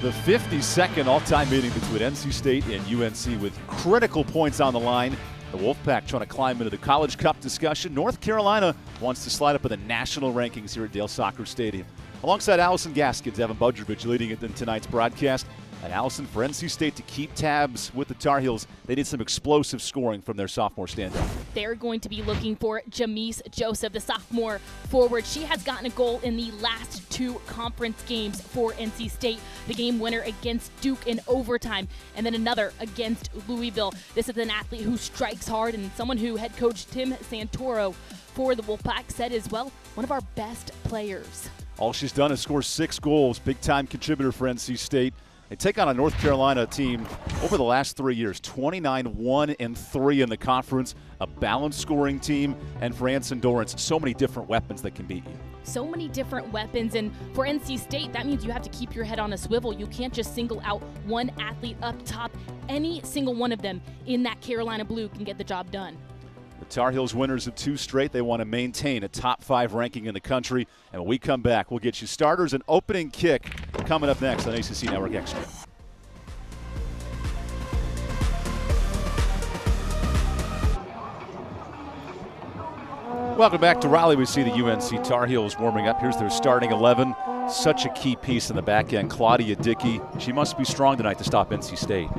The 52nd all-time meeting between NC State and UNC with critical points on the line. The Wolfpack trying to climb into the College Cup discussion. North Carolina wants to slide up in the national rankings here at Dail Soccer Stadium. Alongside Allison Gaskins, Evan Budrovich leading it in tonight's broadcast. And Allison, for NC State to keep tabs with the Tar Heels, they need some explosive scoring from their sophomore standout. They're going to be looking for Jamise Joseph, the sophomore forward. She has gotten a goal in the last two conference games for NC State. The game winner against Duke in overtime, and then another against Louisville. This is an athlete who strikes hard and someone who head coach Tim Santoro for the Wolfpack said is, well, one of our best players. All she's done is score 6 goals. Big-time contributor for NC State. They take on a North Carolina team over the last 3 years, 29-1-3 in the conference, a balanced scoring team, and for Anson Dorrance, so many different weapons that can beat you. So many different weapons, and for NC State, that means you have to keep your head on a swivel. You can't just single out one athlete up top. Any single one of them in that Carolina blue can get the job done. The Tar Heels winners of 2 straight. They want to maintain a top 5 ranking in the country. And when we come back, we'll get you starters and opening kick coming up next on ACC Network Extra. Welcome back to Raleigh. We see the UNC Tar Heels warming up. Here's their starting 11. Such a key piece in the back end. Claudia Dickey. She must be strong tonight to stop NC State.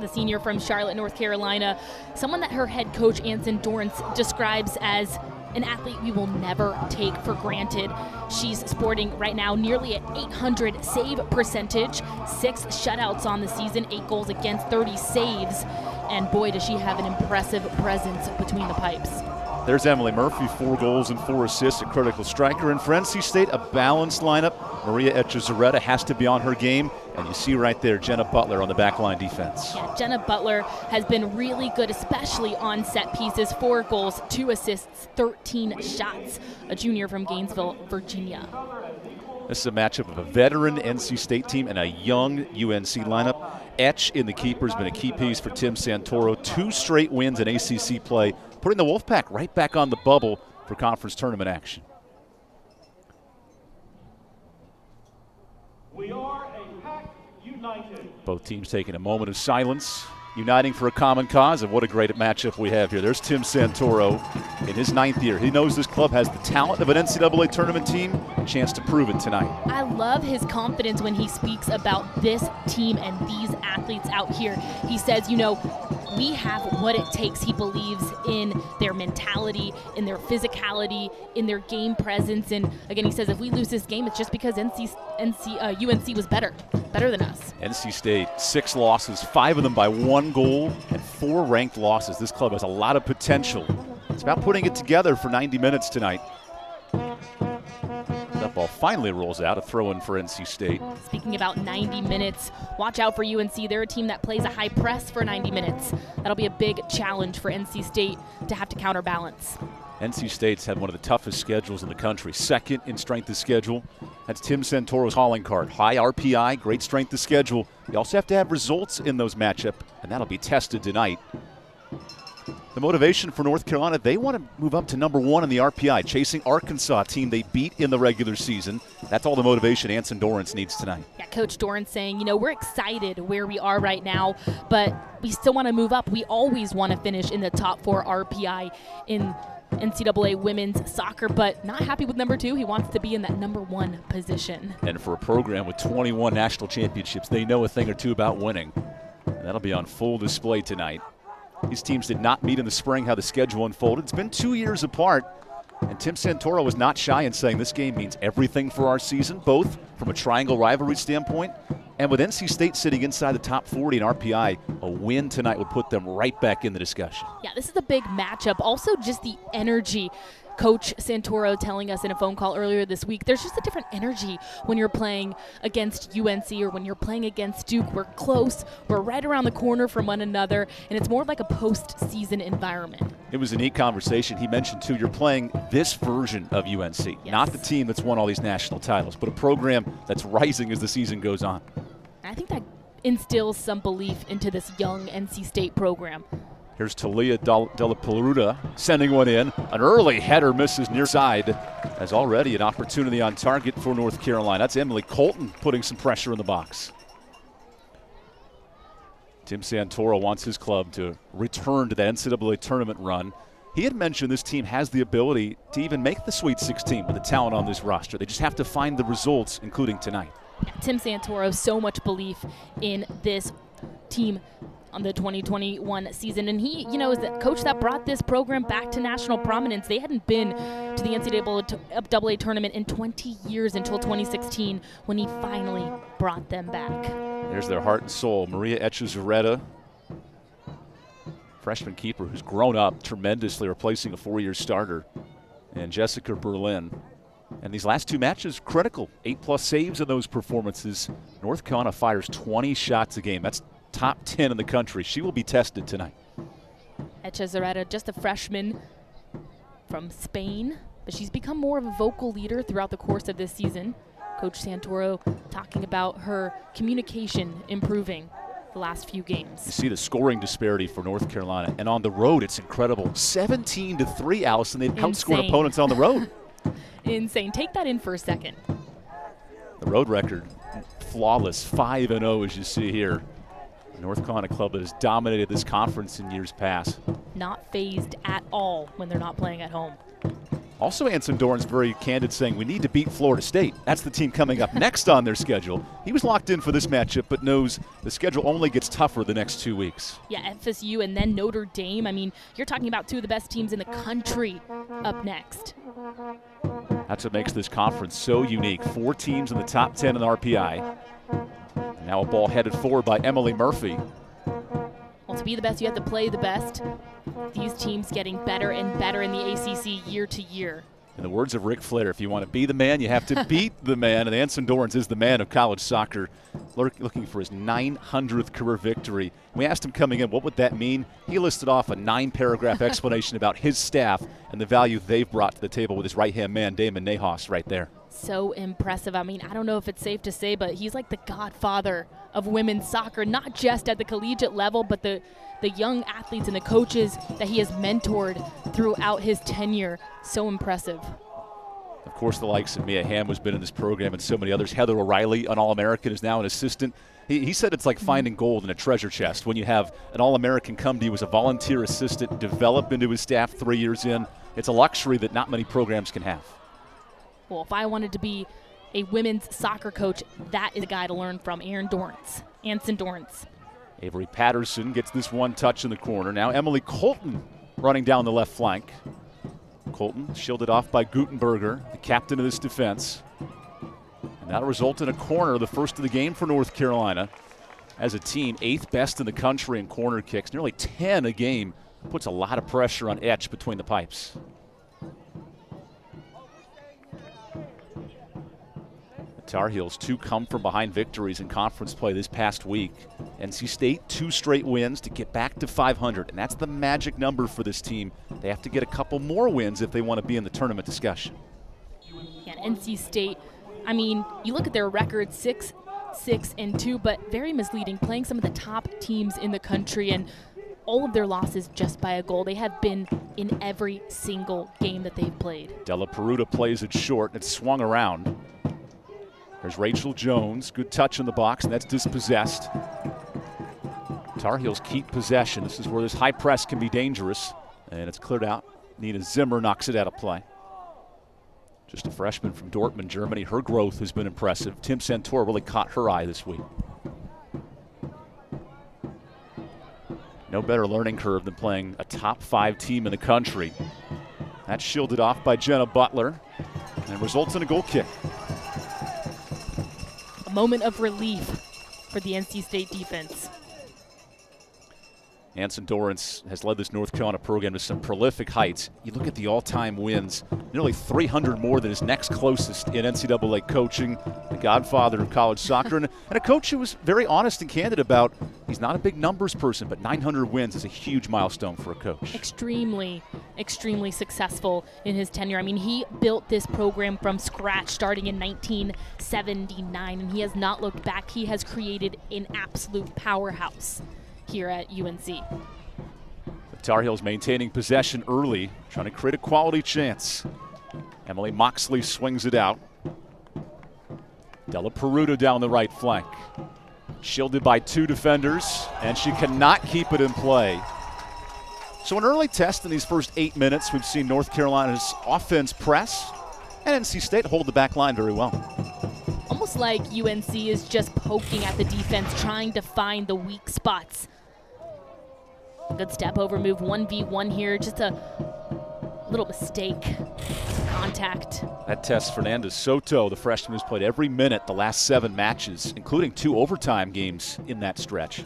The senior from Charlotte, North Carolina. Someone that her head coach, Anson Dorrance, describes as an athlete we will never take for granted. She's sporting right now nearly an 800 save percentage, 6 shutouts on the season, 8 goals against, 30 saves. And boy, does she have an impressive presence between the pipes. There's Emily Murphy, 4 goals and 4 assists, a critical striker. And for NC State, a balanced lineup. Maria Echezarreta has to be on her game. And you see right there, Jenna Butler on the backline defense. Yeah, Jenna Butler has been really good, especially on set pieces. 4 goals, 2 assists, 13 shots. A junior from Gainesville, Virginia. This is a matchup of a veteran NC State team and a young UNC lineup. Etch in the keeper has been a key piece for Tim Santoro. 2 straight wins in ACC play, putting the Wolfpack right back on the bubble for conference tournament action. We are a pack united. Both teams taking a moment of silence, uniting for a common cause, and what a great matchup we have here. There's Tim Santoro in his 9th year. He knows this club has the talent of an NCAA tournament team, a chance to prove it tonight. I love his confidence when he speaks about this team and these athletes out here. He says, you know, we have what it takes. He believes in their mentality, in their physicality, in their game presence. And again, he says if we lose this game, it's just because UNC was better than us. NC State, 6 losses, 5 of them by 1 goal, and 4 ranked losses. This club has a lot of potential. It's about putting it together for 90 minutes tonight. That ball finally rolls out, a throw-in for NC State. Speaking about 90 minutes, watch out for UNC. They're a team that plays a high press for 90 minutes. That'll be a big challenge for NC State to have to counterbalance. NC State's had one of the toughest schedules in the country, 2nd in strength of schedule. That's Tim Santoro's calling card. High RPI, great strength of schedule. You also have to have results in those matchups, and that'll be tested tonight. The motivation for North Carolina, they want to move up to number 1 in the RPI, chasing Arkansas, team they beat in the regular season. That's all the motivation Anson Dorrance needs tonight. Yeah, Coach Dorrance saying, you know, we're excited where we are right now, but we still want to move up. We always want to finish in the top 4 RPI in NCAA women's soccer, but not happy with number 2. He wants to be in that number 1 position. And for a program with 21 national championships, they know a thing or two about winning. And that'll be on full display tonight. These teams did not meet in the spring, how the schedule unfolded. It's been 2 years apart, and Tim Santoro was not shy in saying this game means everything for our season, both from a triangle rivalry standpoint, and with NC State sitting inside the top 40 in RPI, a win tonight would put them right back in the discussion. Yeah, this is a big matchup. Also, just the energy. Coach Santoro telling us in a phone call earlier this week, there's just a different energy when you're playing against UNC or when you're playing against Duke. We're close, we're right around the corner from one another, and it's more like a postseason environment. It was a neat conversation. He mentioned, too, you're playing this version of UNC, yes. Not the team that's won all these national titles, but a program that's rising as the season goes on. I think that instills some belief into this young NC State program. Here's Talia Della Peluda sending one in. An early header misses near side. As already an opportunity on target for North Carolina. That's Emily Colton putting some pressure in the box. Tim Santoro wants his club to return to the NCAA tournament run. He had mentioned this team has the ability to even make the Sweet 16 with the talent on this roster. They just have to find the results, including tonight. Yeah, Tim Santoro, so much belief in this team on the 2021 season. And he, is the coach that brought this program back to national prominence. They hadn't been to the NCAA tournament in 20 years until 2016 when he finally brought them back. There's their heart and soul. Maria Echezarreta, freshman keeper who's grown up tremendously, replacing a 4-year starter, and Jessica Berlin. And these last 2 matches, critical. 8+ saves in those performances. North Carolina fires 20 shots a game. That's top 10 in the country. She will be tested tonight. Echezarreta, just a freshman from Spain, but she's become more of a vocal leader throughout the course of this season. Coach Santoro talking about her communication improving the last few games. You see the scoring disparity for North Carolina, and on the road it's incredible. 17-3, Allison. They've outscored opponents on the road. Insane. Take that in for a second. The road record, flawless, 5-0 as you see here. The North Carolina club that has dominated this conference in years past. Not phased at all when they're not playing at home. Also, Anson Dorn's very candid, saying we need to beat Florida State. That's the team coming up next on their schedule. He was locked in for this matchup, but knows the schedule only gets tougher the next 2 weeks. Yeah, FSU and then Notre Dame. I mean, you're talking about 2 of the best teams in the country up next. That's what makes this conference so unique. 4 teams in the top 10 in the RPI. And now a ball headed forward by Emily Murphy. Well, to be the best, you have to play the best. These teams getting better and better in the ACC year to year. In the words of Rick Flair, if you want to be the man, you have to beat the man. And Anson Dorrance is the man of college soccer, looking for his 900th career victory. We asked him coming in, what would that mean? He listed off a 9-paragraph explanation about his staff and the value they've brought to the table with his right-hand man, Damon Nahas, right there. So impressive. I mean, I don't know if it's safe to say, but he's like the godfather of women's soccer, not just at the collegiate level, but the young athletes and the coaches that he has mentored throughout his tenure. So impressive. Of course, the likes of Mia Hamm has been in this program and so many others. Heather O'Reilly, an All-American, is now an assistant. He said it's like finding gold in a treasure chest when you have an All-American come to you as a volunteer assistant, develop into his staff 3 years in. It's a luxury that not many programs can have. Well, if I wanted to be a women's soccer coach, that is a guy to learn from, Anson Dorrance. Avery Patterson gets this one touch in the corner. Now Emily Colton running down the left flank. Colton shielded off by Gutenberger, the captain of this defense. And that'll result in a corner, the first of the game for North Carolina. As a team, 8th best in the country in corner kicks, nearly 10 a game. Puts a lot of pressure on Etch between the pipes. Tar Heels 2 come-from-behind victories in conference play this past week. NC State 2 straight wins to get back to 500, and that's the magic number for this team. They have to get a couple more wins if they want to be in the tournament discussion. Yeah, NC State, I mean, you look at their record, 6-2, but very misleading, playing some of the top teams in the country, and all of their losses just by a goal. They have been in every single game that they've played. Della Peruta plays it short, and it's swung around. There's Rachel Jones, good touch in the box, and that's dispossessed. Tar Heels keep possession. This is where this high press can be dangerous, and it's cleared out. Nina Zimmer knocks it out of play. Just a freshman from Dortmund, Germany. Her growth has been impressive. Tim Santoro really caught her eye this week. No better learning curve than playing a top 5 team in the country. That's shielded off by Jenna Butler, and results in a goal kick. A moment of relief for the NC State defense. Anson Dorrance has led this North Carolina program to some prolific heights. You look at the all-time wins, nearly 300 more than his next closest in NCAA coaching, the godfather of college soccer, and a coach who was very honest and candid about he's not a big numbers person, but 900 wins is a huge milestone for a coach. Extremely successful in his tenure. I mean, he built this program from scratch starting in 1979, and he has not looked back. He has created an absolute powerhouse here at UNC. The Tar Heels maintaining possession early, trying to create a quality chance. Emily Moxley swings it out. Della Peruta down the right flank. Shielded by 2 defenders, and she cannot keep it in play. So an early test in these first 8 minutes. We've seen North Carolina's offense press, and NC State hold the back line very well. Almost like UNC is just poking at the defense, trying to find the weak spots. Good step over move, 1v1 here, just a little mistake. Contact. That tests Fernandez Soto, the freshman who's played every minute the last 7 matches, including 2 overtime games in that stretch.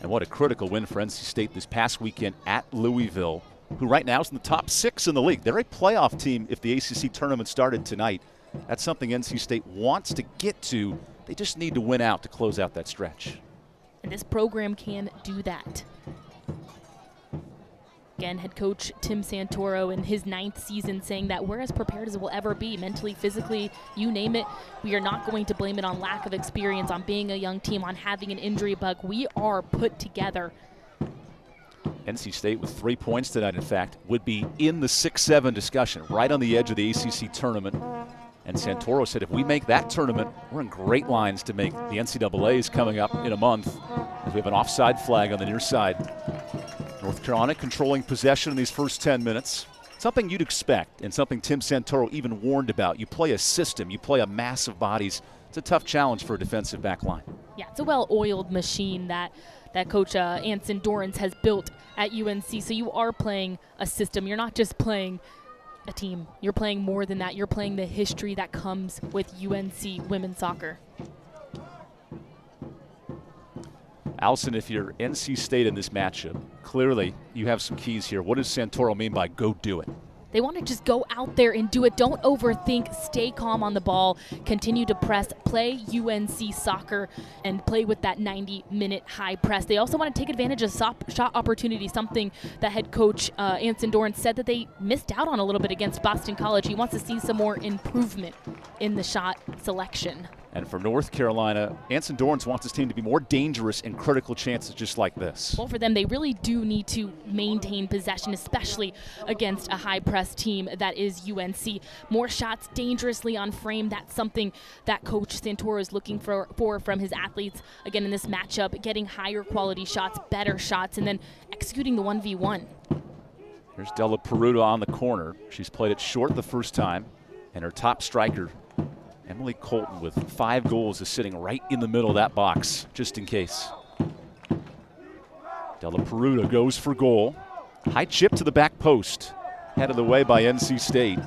And what a critical win for NC State this past weekend at Louisville, who right now is in the top 6 in the league. They're a playoff team if the ACC tournament started tonight. That's something NC State wants to get to. They just need to win out to close out that stretch. And this program can do that. Again, head coach Tim Santoro in his 9th season saying that we're as prepared as we'll ever be, mentally, physically, you name it. We are not going to blame it on lack of experience, on being a young team, on having an injury bug. We are put together. NC State with 3 points tonight, in fact, would be in the 6-7 discussion, right on the edge of the ACC tournament. And Santoro said if we make that tournament, we're in great lines to make the NCAA's coming up in a month, as we have an offside flag on the near side. North Carolina controlling possession in these first 10 minutes. Something you'd expect and something Tim Santoro even warned about. You play a system, you play a mass of bodies. It's a tough challenge for a defensive back line. Yeah, it's a well-oiled machine that Coach Anson Dorrance has built at UNC. So you are playing a system. You're not just playing a team. You're playing more than that. You're playing the history that comes with UNC women's soccer. Allison, if you're NC State in this matchup, clearly you have some keys here. What does Santoro mean by go do it? They want to just go out there and do it. Don't overthink. Stay calm on the ball. Continue to press. Play UNC soccer and play with that 90-minute high press. They also want to take advantage of shot opportunities, something that head coach Anson Dorrance said that they missed out on a little bit against Boston College. He wants to see some more improvement in the shot selection. And for North Carolina, Anson Dorrance wants his team to be more dangerous in critical chances just like this. Well, for them, they really do need to maintain possession, especially against a high-press team that is UNC. More shots dangerously on frame. That's something that Coach Santoro is looking for from his athletes. Again, in this matchup, getting higher quality shots, better shots, and then executing the 1v1. Here's Della Peruta on the corner. She's played it short the first time, and her top striker, Emily Colton, with 5 goals, is sitting right in the middle of that box, just in case. Della Peruta goes for goal. High chip to the back post. Headed away by NC State.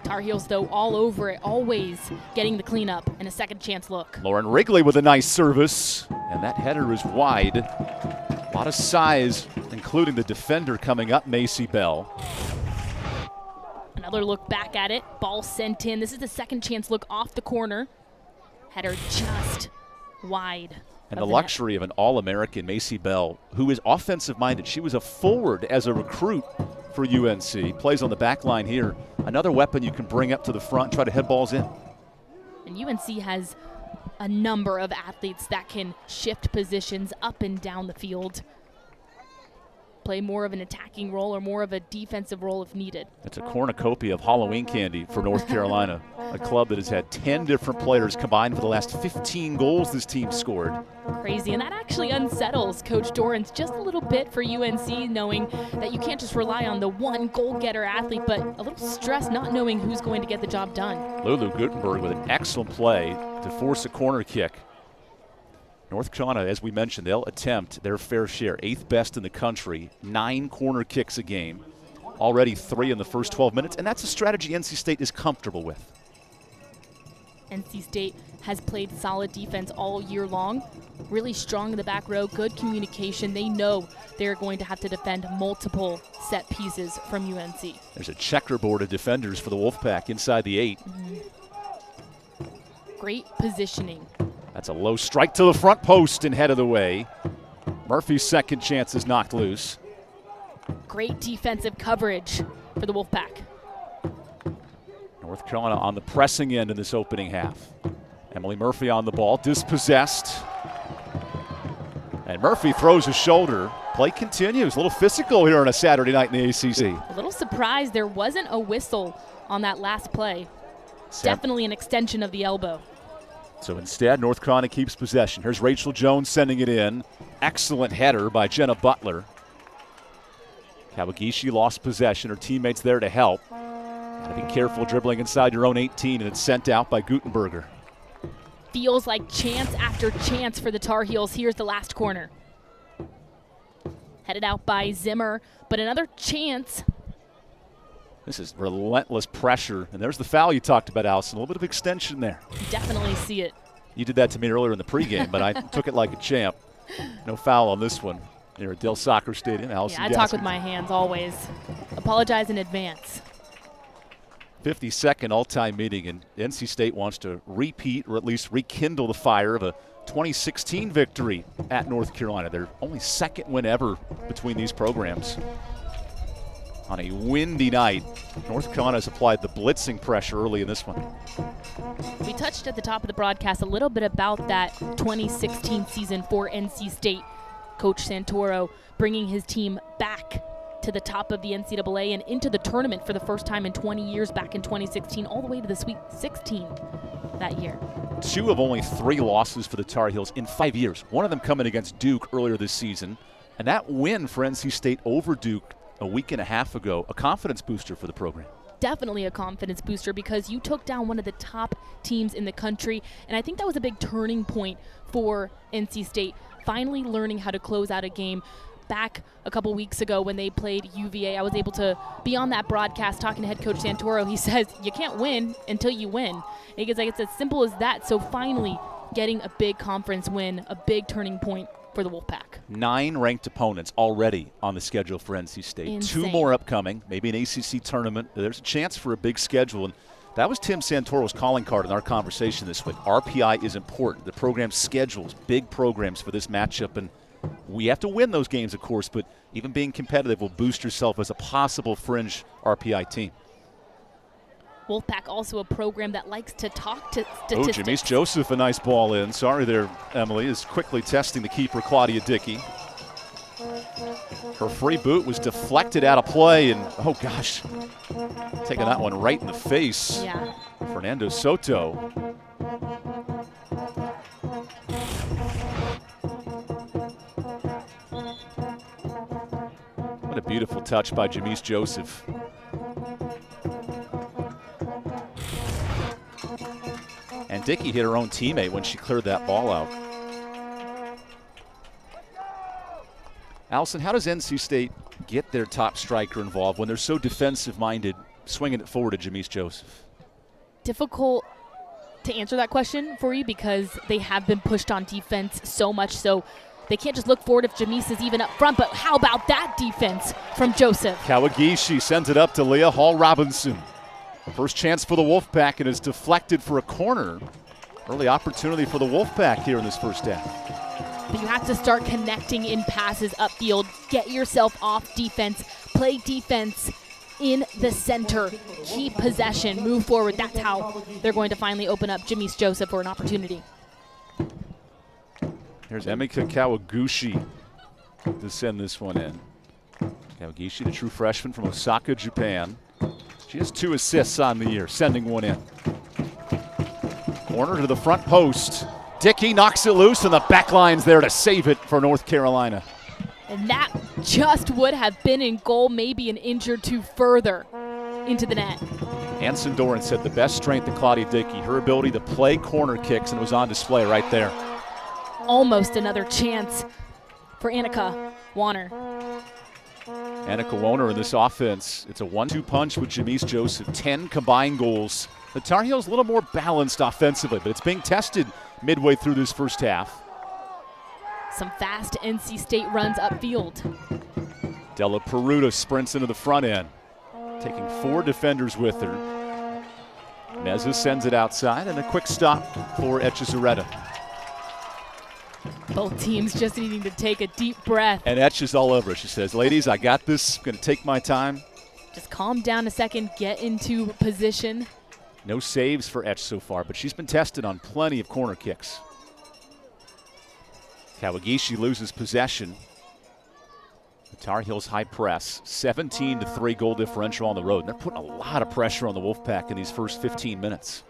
Tar Heels, though, all over it, always getting the cleanup and a second chance look. Lauren Wrigley with a nice service, and that header is wide. A lot of size, including the defender coming up, Macy Bell. Another look back at it. Ball sent in. This is the second chance look off the corner. Header just wide. And the luxury of an All-American, Macy Bell, who is offensive-minded. She was a forward as a recruit for UNC. Plays on the back line here. Another weapon you can bring up to the front and try to head balls in. And UNC has a number of athletes that can shift positions up and down the field. Play more of an attacking role or more of a defensive role if needed. It's a cornucopia of Halloween candy for North Carolina, a club that has had 10 different players combined for the last 15 goals this team scored. Crazy, and that actually unsettles Coach Dorrance just a little bit for UNC, knowing that you can't just rely on the one goal-getter athlete, but a little stress not knowing who's going to get the job done. Lulu Gutenberg with an excellent play to force a corner kick. North Carolina, as we mentioned, they'll attempt their fair share, 8th best in the country, 9 corner kicks a game, already 3 in the first 12 minutes, and that's a strategy NC State is comfortable with. NC State has played solid defense all year long, really strong in the back row, good communication. They know they're going to have to defend multiple set pieces from UNC. There's a checkerboard of defenders for the Wolfpack inside the 8. Great positioning. That's a low strike to the front post and head of the way. Murphy's second chance is knocked loose. Great defensive coverage for the Wolfpack. North Carolina on the pressing end in this opening half. Emily Murphy on the ball, dispossessed. And Murphy throws a shoulder. Play continues. A little physical here on a Saturday night in the ACC. A little surprised there wasn't a whistle on that last play. Definitely an extension of the elbow. So instead, North Carolina keeps possession. Here's Rachel Jones sending it in. Excellent header by Jenna Butler. Kawagishi lost possession. Her teammates there to help. Got to be careful dribbling inside your own 18, and it's sent out by Gutenberger. Feels like chance after chance for the Tar Heels. Here's the last corner. Headed out by Zimmer, but another chance. This is relentless pressure, and there's the foul you talked about, Allison. A little bit of extension there. Definitely see it. You did that to me earlier in the pregame, but I took it like a champ. No foul on this one here at Dail Soccer Stadium. Allison I talk with my hands always. Apologize in advance. 52nd all-time meeting, and NC State wants to repeat or at least rekindle the fire of a 2016 victory at North Carolina. Their only second win ever between these programs. On a windy night, North Carolina has applied the blitzing pressure early in this one. We touched at the top of the broadcast a little bit about that 2016 season for NC State. Coach Santoro bringing his team back to the top of the NCAA and into the tournament for the first time in 20 years back in 2016, all the way to the Sweet 16 that year. 2 of only 3 losses for the Tar Heels in 5 years. One of them coming against Duke earlier this season. And that win for NC State over Duke a week and a half ago, a confidence booster for the program. Definitely a confidence booster because you took down one of the top teams in the country, and I think that was a big turning point for NC State, finally learning how to close out a game. Back a couple weeks ago when they played UVA, I was able to be on that broadcast talking to head coach Santoro. He says, you can't win until you win. And he goes, like, it's as simple as that. So finally getting a big conference win, a big turning point for the Wolfpack. 9 ranked opponents already on the schedule for NC State. Insane. 2 more upcoming, maybe an ACC tournament. There's a chance for a big schedule. And that was Tim Santoro's calling card in our conversation this week. RPI is important. The program schedules big programs for this matchup, and we have to win those games, of course, but even being competitive will boost yourself as a possible fringe RPI team. Wolfpack also a program that likes to talk to statistics. Oh, Jamise Joseph, a nice ball in. Sorry there, Emily, is quickly testing the keeper, Claudia Dickey. Her free boot was deflected out of play, and oh gosh, taking that one right in the face. Yeah. Fernando Soto. What a beautiful touch by Jamise Joseph. And Dickey hit her own teammate when she cleared that ball out. Allison, how does NC State get their top striker involved when they're so defensive-minded, swinging it forward to Jamise Joseph? Difficult to answer that question for you because they have been pushed on defense so much, so they can't just look forward if Jamise is even up front, but how about that defense from Joseph? Kawagishi sends it up to Leah Hall-Robinson. First chance for the Wolfpack, and is deflected for a corner. Early opportunity for the Wolfpack here in this first half. But you have to start connecting in passes upfield. Get yourself off defense. Play defense in the center. Keep possession. Move forward. That's how they're going to finally open up Jamise Joseph for an opportunity. Here's Emika Kawaguchi to send this one in. Kawagishi, the true freshman from Osaka, Japan. She has 2 assists on the year, sending one in. Corner to the front post. Dickey knocks it loose, and the back line's there to save it for North Carolina. And that just would have been in goal, maybe an inch or 2 further into the net. Anson Doran said the best strength of Claudia Dickey, her ability to play corner kicks, and it was on display right there. Almost another chance for Annika Warner. Annika Warner in this offense. It's a 1-2 punch with Jamise Joseph. 10 combined goals. The Tar Heels a little more balanced offensively, but it's being tested midway through this first half. Some fast NC State runs upfield. Della Peruta sprints into the front end, taking 4 defenders with her. Meza sends it outside, and a quick stop for Etchezarreta. Both teams just needing to take a deep breath. And Etch is all over. She says, ladies, I got this. I'm going to take my time. Just calm down a second, get into position. No saves for Etch so far, but she's been tested on plenty of corner kicks. Kawagishi loses possession. The Tar Heels high press, 17-3 goal differential on the road. And they're putting a lot of pressure on the Wolfpack in these first 15 minutes.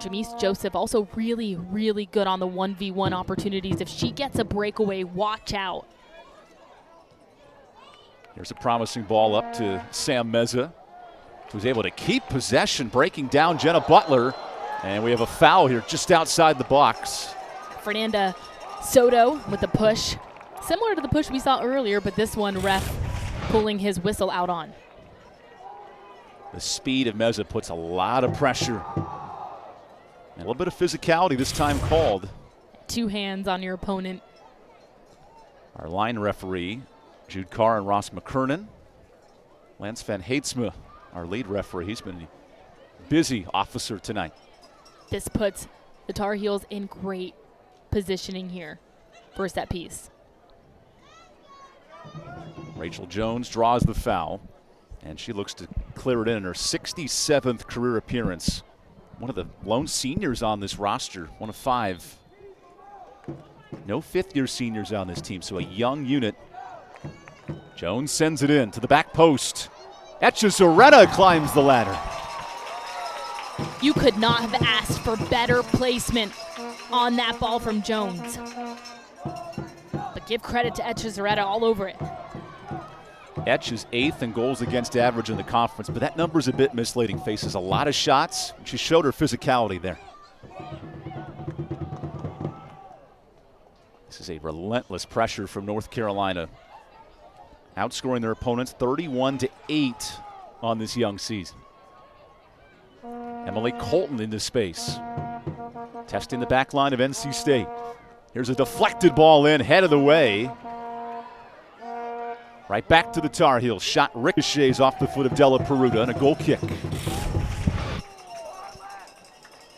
Jamise Joseph also really, really good on the 1v1 opportunities. If she gets a breakaway, watch out. Here's a promising ball up to Sam Meza, who's able to keep possession, breaking down Jenna Butler. And we have a foul here just outside the box. Fernanda Soto with the push. Similar to the push we saw earlier, but this one ref pulling his whistle out on. The speed of Meza puts a lot of pressure. And a little bit of physicality this time called. 2 hands on your opponent. Our line referee, Jude Carr and Ross McKernan. Lance Van Heetsma, our lead referee. He's been a busy officer tonight. This puts the Tar Heels in great positioning here for a set piece. Rachel Jones draws the foul, and she looks to clear it in her 67th career appearance. One of the lone seniors on this roster, one of 5. No fifth-year seniors on this team, so a young unit. Jones sends it in to the back post. Etchezarreta climbs the ladder. You could not have asked for better placement on that ball from Jones. But give credit to Etchezarreta all over it. Etch is 8th in goals against average in the conference, but that number's a bit misleading. Faces a lot of shots. She showed her physicality there. This is a relentless pressure from North Carolina, outscoring their opponents 31-8 on this young season. Emily Colton into space, testing the back line of NC State. Here's a deflected ball in, head of the way. Right back to the Tar Heels. Shot ricochets off the foot of Della Peruta and a goal kick.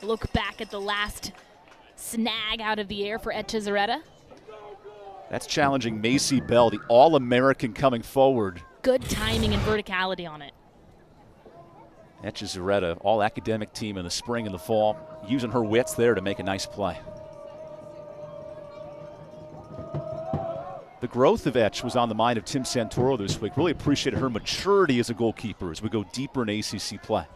Look back at the last snag out of the air for Etchezarreta. That's challenging Macy Bell, the All-American coming forward. Good timing and verticality on it. Etchezarreta, all-academic team in the spring and the fall, using her wits there to make a nice play. The growth of Etch was on the mind of Tim Santoro this week. Really appreciated her maturity as a goalkeeper as we go deeper in ACC play.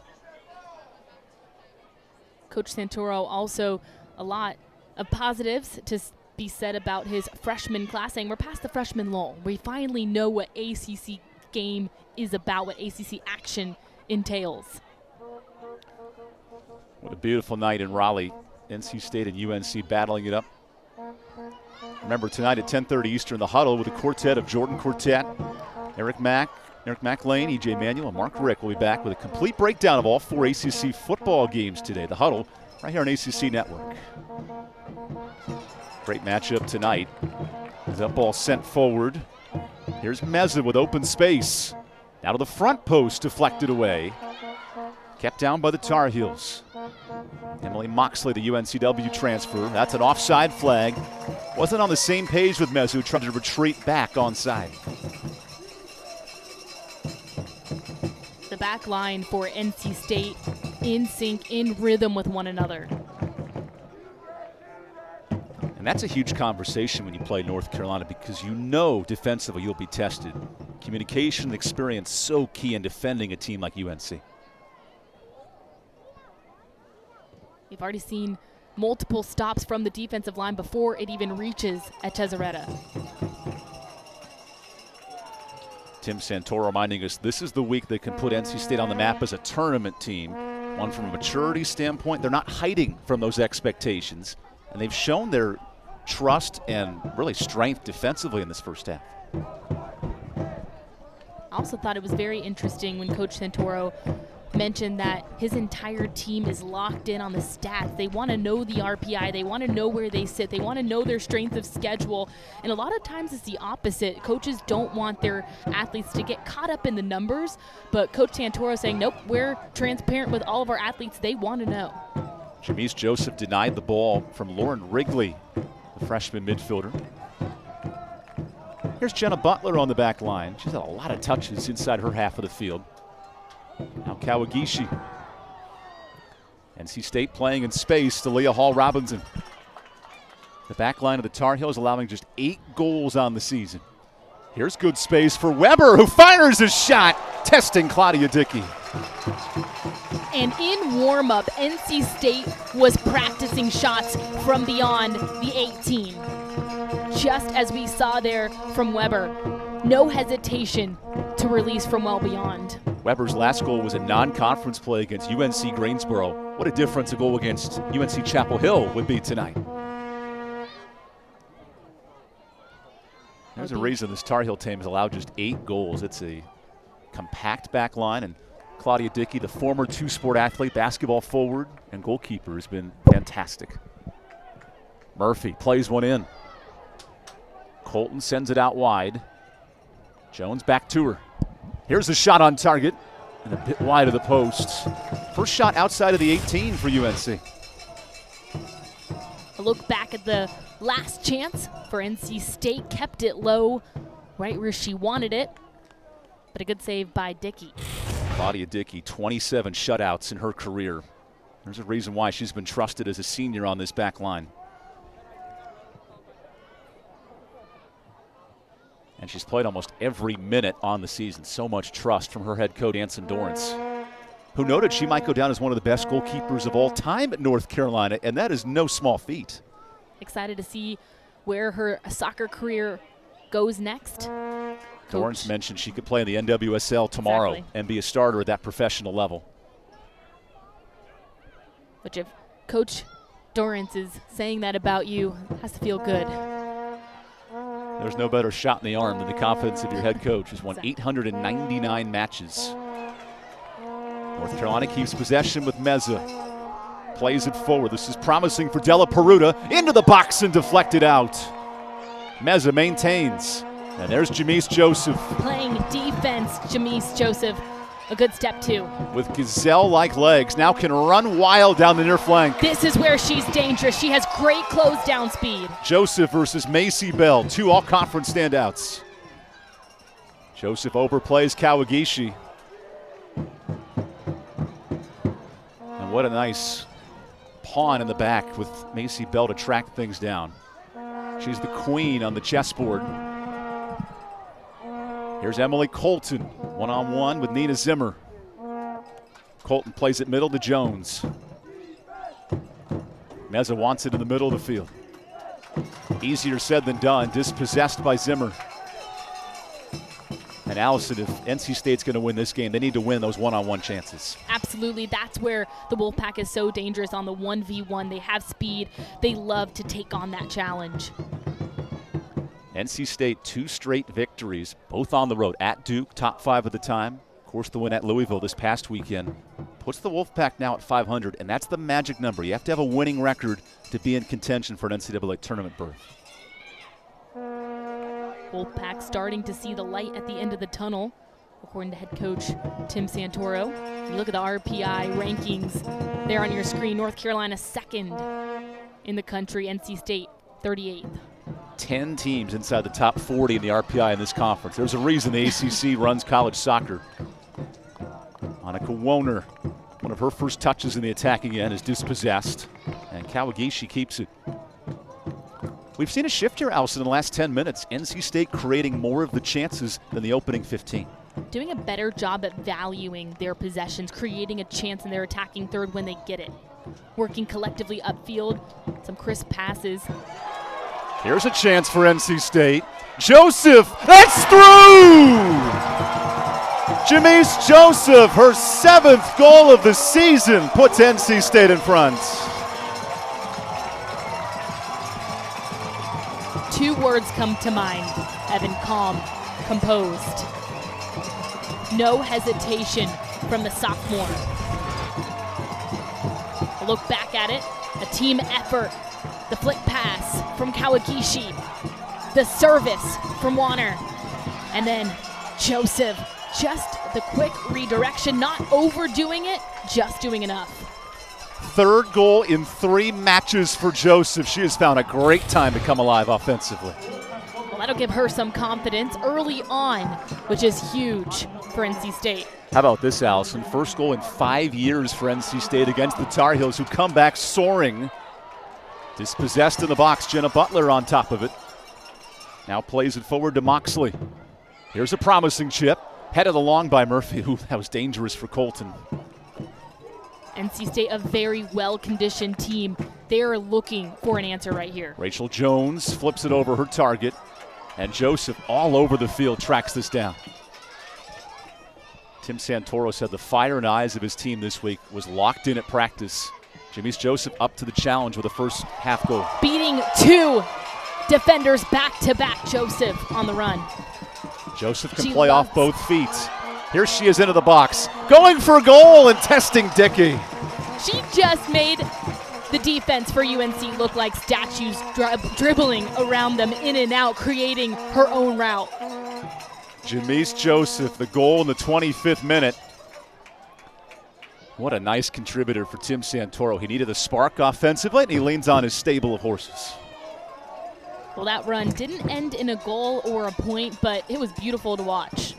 Coach Santoro also a lot of positives to be said about his freshman class, saying we're past the freshman lull. We finally know what ACC game is about, what ACC action entails. What a beautiful night in Raleigh. NC State and UNC battling it up. Remember tonight at 10:30 Eastern, the Huddle with a quartet of Jordan Quartet, Eric McLean, E.J. Manuel, and Mark Rick will be back with a complete breakdown of all 4 ACC football games today. The Huddle right here on ACC Network. Great matchup tonight. That ball sent forward. Here's Meza with open space. Now to the front post, deflected away. Kept down by the Tar Heels. Emily Moxley, the UNCW transfer. That's an offside flag. Wasn't on the same page with Meza, who tried to retreat back onside. The back line for NC State in sync, in rhythm with one another. And that's a huge conversation when you play North Carolina, because you know defensively you'll be tested. Communication and experience so key in defending a team like UNC. You've already seen multiple stops from the defensive line before it even reaches Etchezarreta. Tim Santoro reminding us this is the week that can put NC State on the map as a tournament team. One from a maturity standpoint, they're not hiding from those expectations, and they've shown their trust and really strength defensively in this first half. I also thought it was very interesting when Coach Santoro mentioned that his entire team is locked in on the stats. They want to know the RPI. They want to know where they sit. They want to know their strength of schedule. And a lot of times it's the opposite. Coaches don't want their athletes to get caught up in the numbers, but Coach Santoro is saying, nope, we're transparent with all of our athletes. They want to know. Jamise Joseph denied the ball from Lauren Wrigley, the freshman midfielder. Here's Jenna Butler on the back line. She's had a lot of touches inside her half of the field. Now Kawagishi. NC State playing in space to Leah Hall-Robinson. The back line of the Tar Heels allowing just 8 goals on the season. Here's good space for Weber, who fires a shot, testing Claudia Dickey. And in warm-up, NC State was practicing shots from beyond the 18. Just as we saw there from Weber, no hesitation to release from well beyond. Weber's last goal was a non-conference play against UNC Greensboro. What a difference a goal against UNC Chapel Hill would be tonight. There's a reason this Tar Heel team has allowed just 8 goals. It's a compact back line, and Claudia Dickey, the former two-sport athlete, basketball forward and goalkeeper, has been fantastic. Murphy plays one in. Colton sends it out wide. Jones back to her. Here's a shot on target and a bit wide of the post. First shot outside of the 18 for UNC. A look back at the last chance for NC State, kept it low, right where she wanted it, but a good save by Dickey. Claudia Dickey, 27 shutouts in her career. There's a reason why she's been trusted as a senior on this back line. And she's played almost every minute on the season. So much trust from her head coach, Anson Dorrance, who noted she might go down as one of the best goalkeepers of all time at North Carolina, and that is no small feat. Excited to see where her soccer career goes next. Dorrance mentioned she could play in the NWSL tomorrow and be a starter at that professional level. Which, if Coach Dorrance is saying that about you, has to feel good. There's no better shot in the arm than the confidence of your head coach, who's won 899 matches. North Carolina keeps possession with Meza. Plays it forward. This is promising for Della Peruta. Into the box and deflected out. Meza maintains. And there's Jamise Joseph. Playing defense, Jamise Joseph. A good step, too. With gazelle-like legs, now can run wild down the near flank. This is where she's dangerous. She has great close-down speed. Joseph versus Macy Bell, 2 all-conference standouts. Joseph overplays Kawagishi. And what a nice pawn in the back with Macy Bell to track things down. She's the queen on the chessboard. Here's Emily Colton, one-on-one with Nina Zimmer. Colton plays it middle to Jones. Meza wants it in the middle of the field. Easier said than done, dispossessed by Zimmer. And Allison, if NC State's going to win this game, they need to win those one-on-one chances. Absolutely. That's where the Wolfpack is so dangerous on the 1v1. They have speed. They love to take on that challenge. NC State, 2 straight victories, both on the road. At Duke, top 5 at the time. Of course, the win at Louisville this past weekend puts the Wolfpack now at 500, and that's the magic number. You have to have a winning record to be in contention for an NCAA tournament berth. Wolfpack starting to see the light at the end of the tunnel, according to head coach Tim Santoro. You look at the RPI rankings there on your screen. North Carolina 2nd in the country, NC State 38th. 10 teams inside the top 40 in the RPI in this conference. There's a reason the ACC runs college soccer. Monica Woner, one of her first touches in the attack again, is dispossessed, and Kawagishi keeps it. We've seen a shift here, Allison, in the last 10 minutes. NC State creating more of the chances than the opening 15. Doing a better job at valuing their possessions, creating a chance in their attacking third when they get it. Working collectively upfield, some crisp passes. Here's a chance for NC State. Joseph, that's through! Jamise Joseph, her 7th goal of the season, puts NC State in front. 2 words come to mind, Evan: calm, composed. No hesitation from the sophomore. A look back at it, a team effort. The flick pass from Kawagishi, the service from Warner, and then Joseph, just the quick redirection, not overdoing it, just doing enough. 3rd goal in 3 matches for Joseph. She has found a great time to come alive offensively. Well, that'll give her some confidence early on, which is huge for NC State. How about this, Allison? First goal in 5 years for NC State against the Tar Heels, who come back soaring. Dispossessed in the box, Jenna Butler on top of it. Now plays it forward to Moxley. Here's a promising chip. Headed along by Murphy. Ooh, that was dangerous for Colton. NC State, a very well-conditioned team. They're looking for an answer right here. Rachel Jones flips it over her target, and Joseph all over the field tracks this down. Tim Santoro said the fire and eyes of his team this week was locked in at practice. Jamise Joseph up to the challenge with a first half goal. Beating 2 defenders back-to-back. Joseph on the run. Joseph can play off both feet. Here she is into the box, going for a goal and testing Dickey. She just made the defense for UNC look like statues, dribbling around them in and out, creating her own route. Jamise Joseph, the goal in the 25th minute. What a nice contributor for Tim Santoro. He needed a spark offensively, and he leans on his stable of horses. Well, that run didn't end in a goal or a point, but it was beautiful to watch.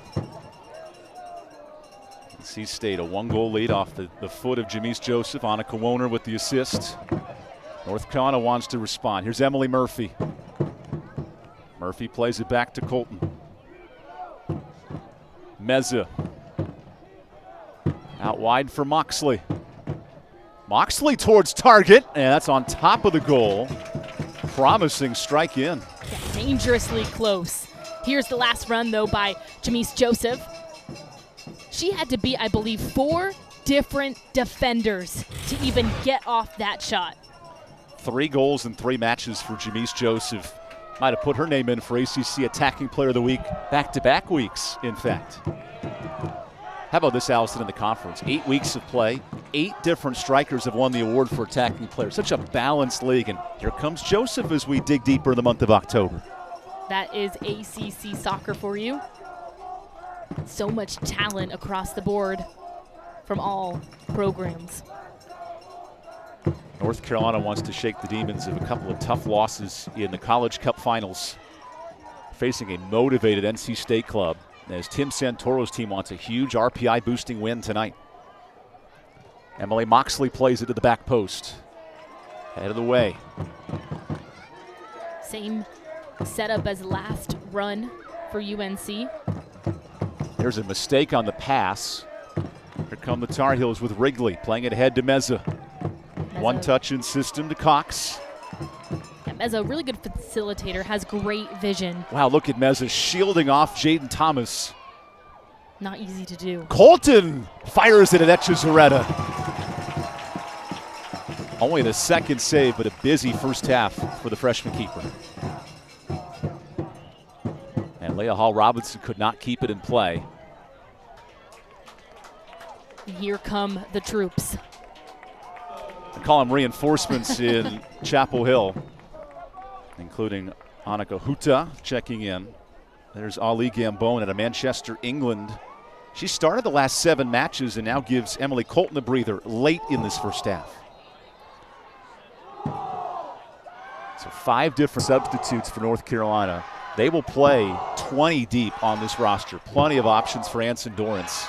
NC State, a 1-goal lead off the foot of Jamise Joseph. Annika Woner with the assist. North Carolina wants to respond. Here's Emily Murphy. Murphy plays it back to Colton. Meza. Out wide for Moxley. Moxley towards target, and that's on top of the goal. Promising strike in. Yeah, dangerously close. Here's the last run, though, by Jamise Joseph. She had to beat, I believe, 4 different defenders to even get off that shot. 3 goals in 3 matches for Jamise Joseph. Might have put her name in for ACC Attacking Player of the Week back-to-back weeks, in fact. How about this, Allison, in the conference? 8 weeks of play. 8 different strikers have won the award for Attacking Player. Such a balanced league, and here comes Joseph as we dig deeper in the month of October. That is ACC soccer for you. So much talent across the board from all programs. North Carolina wants to shake the demons of a couple of tough losses in the College Cup finals, facing a motivated NC State club, as Tim Santoro's team wants a huge RPI-boosting win tonight. Emily Moxley plays it to the back post. Head of the way. Same setup as last run for UNC. There's a mistake on the pass. Here come the Tar Heels with Wrigley, playing it ahead to Meza. One touch in system to Cox. Yeah, Meza, really good facilitator, has great vision. Wow, look at Meza shielding off Jaden Thomas. Not easy to do. Colton fires it at Echezarreta. Only the second save, but a busy first half for the freshman keeper. And Leah Hall-Robinson could not keep it in play. And here come the troops. I call them reinforcements in Chapel Hill, including Annika Huta checking in. There's Ali Gambone out of Manchester, England. She started the last 7 matches and now gives Emily Colton a breather late in this first half. So 5 different substitutes for North Carolina. They will play 20 deep on this roster. Plenty of options for Anson Dorrance.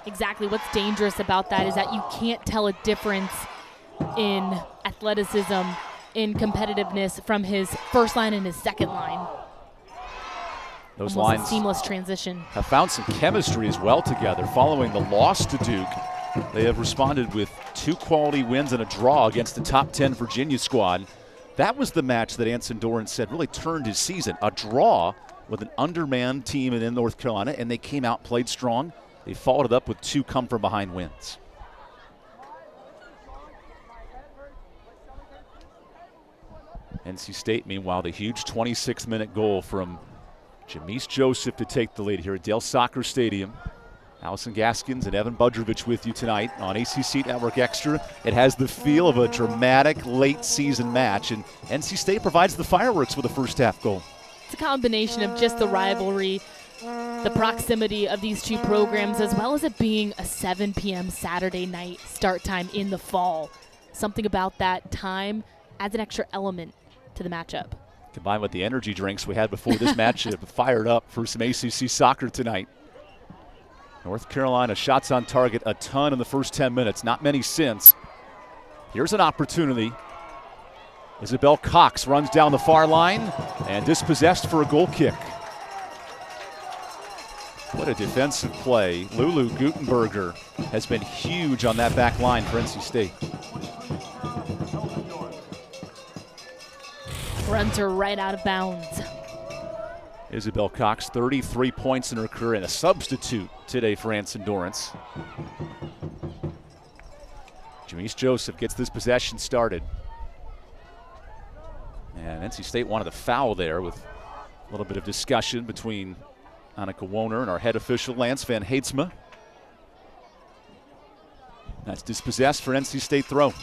Exactly. What's dangerous about that is that you can't tell a difference in athleticism, in competitiveness from his first line and his second line. Those almost lines a seamless transition. Have found some chemistry as well together. Following the loss to Duke, they have responded with 2 quality wins and a draw against the top 10 Virginia squad. That was the match that Anson Dorrance said really turned his season. A draw with an undermanned team in North Carolina, and they came out, played strong. They followed it up with 2 come-from-behind wins. NC State, meanwhile, the huge 26-minute goal from Jamise Joseph to take the lead here at Dail Soccer Stadium. Allison Gaskins and Evan Budrovich with you tonight on ACC Network Extra. It has the feel of a dramatic late-season match, and NC State provides the fireworks with a first-half goal. It's a combination of just the rivalry, the proximity of these 2 programs, as well as it being a 7 p.m. Saturday night start time in the fall. Something about that time adds an extra element to the matchup. Combined with the energy drinks we had before this matchup, fired up for some ACC soccer tonight. North Carolina shots on target a ton in the first 10 minutes, not many since. Here's an opportunity. Isabel Cox runs down the far line and dispossessed for a goal kick. What a defensive play. Lulu Gutenberger has been huge on that back line for NC State. Runs her right out of bounds. Isabel Cox, 33 points in her career and a substitute today for Anson Dorrance. Jamise Joseph gets this possession started. And NC State wanted a foul there with a little bit of discussion between Annika Woner and our head official, Lance Van Heidsma. That's dispossessed for NC State throw.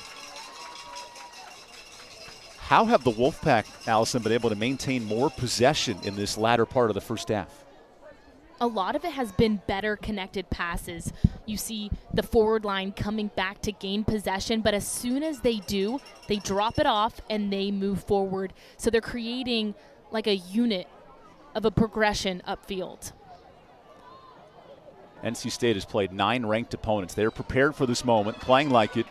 How have the Wolfpack, Allison, been able to maintain more possession in this latter part of the first half? A lot of it has been better connected passes. You see the forward line coming back to gain possession, but as soon as they do, they drop it off and they move forward. So they're creating like a unit of a progression upfield. NC State has played 9 ranked opponents. They're prepared for this moment, playing like it.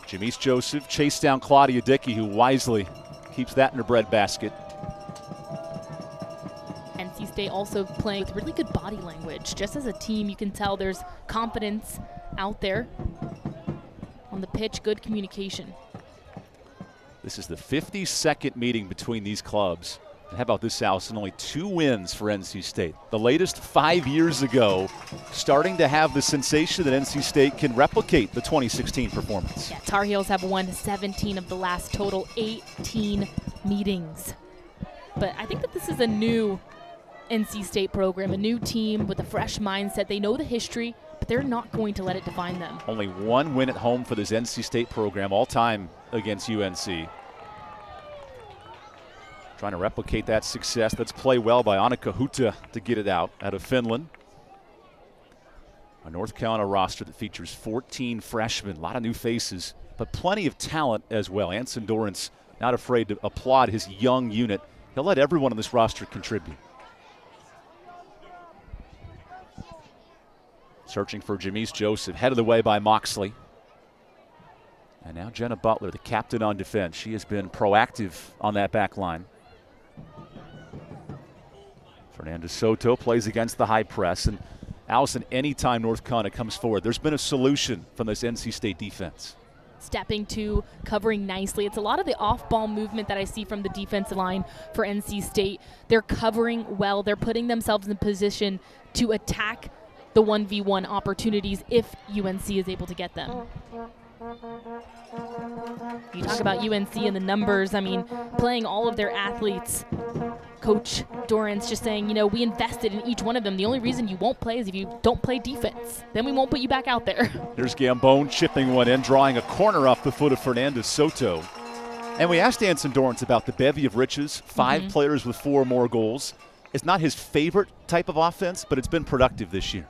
Jamise Joseph chased down Claudia Dickey, who wisely keeps that in her breadbasket. NC State also playing with really good body language. Just as a team, you can tell there's confidence out there on the pitch, good communication. This is the 52nd meeting between these clubs. And how about this, Allison? Only 2 wins for NC State. The latest 5 years ago, starting to have the sensation that NC State can replicate the 2016 performance. Yeah, Tar Heels have won 17 of the last total 18 meetings. But I think that this is a new NC State program, a new team with a fresh mindset. They know the history, but they're not going to let it define them. Only 1 win at home for this NC State program all time against UNC. Trying to replicate that success. Let's play well by Annika Huta to get it out of Finland. A North Carolina roster that features 14 freshmen, a lot of new faces, but plenty of talent as well. Anson Dorrance not afraid to applaud his young unit. He'll let everyone on this roster contribute. Searching for Jamise Joseph, headed away by Moxley. And now Jenna Butler, the captain on defense. She has been proactive on that back line. Fernanda Soto plays against the high press. And Allison, anytime North Carolina comes forward, there's been a solution from this NC State defense. Stepping to, covering nicely. It's a lot of the off-ball movement that I see from the defensive line for NC State. They're covering well. They're putting themselves in position to attack the 1v1 opportunities if UNC is able to get them. You talk about UNC and the numbers. I mean, playing all of their athletes. Coach Dorrance just saying, you know, we invested in each one of them. The only reason you won't play is if you don't play defense. Then we won't put you back out there. There's Gambone chipping one in, drawing a corner off the foot of Fernanda Soto. And we asked Anson Dorrance about the bevy of riches, 5 players with 4 more goals. It's not his favorite type of offense, but it's been productive this year.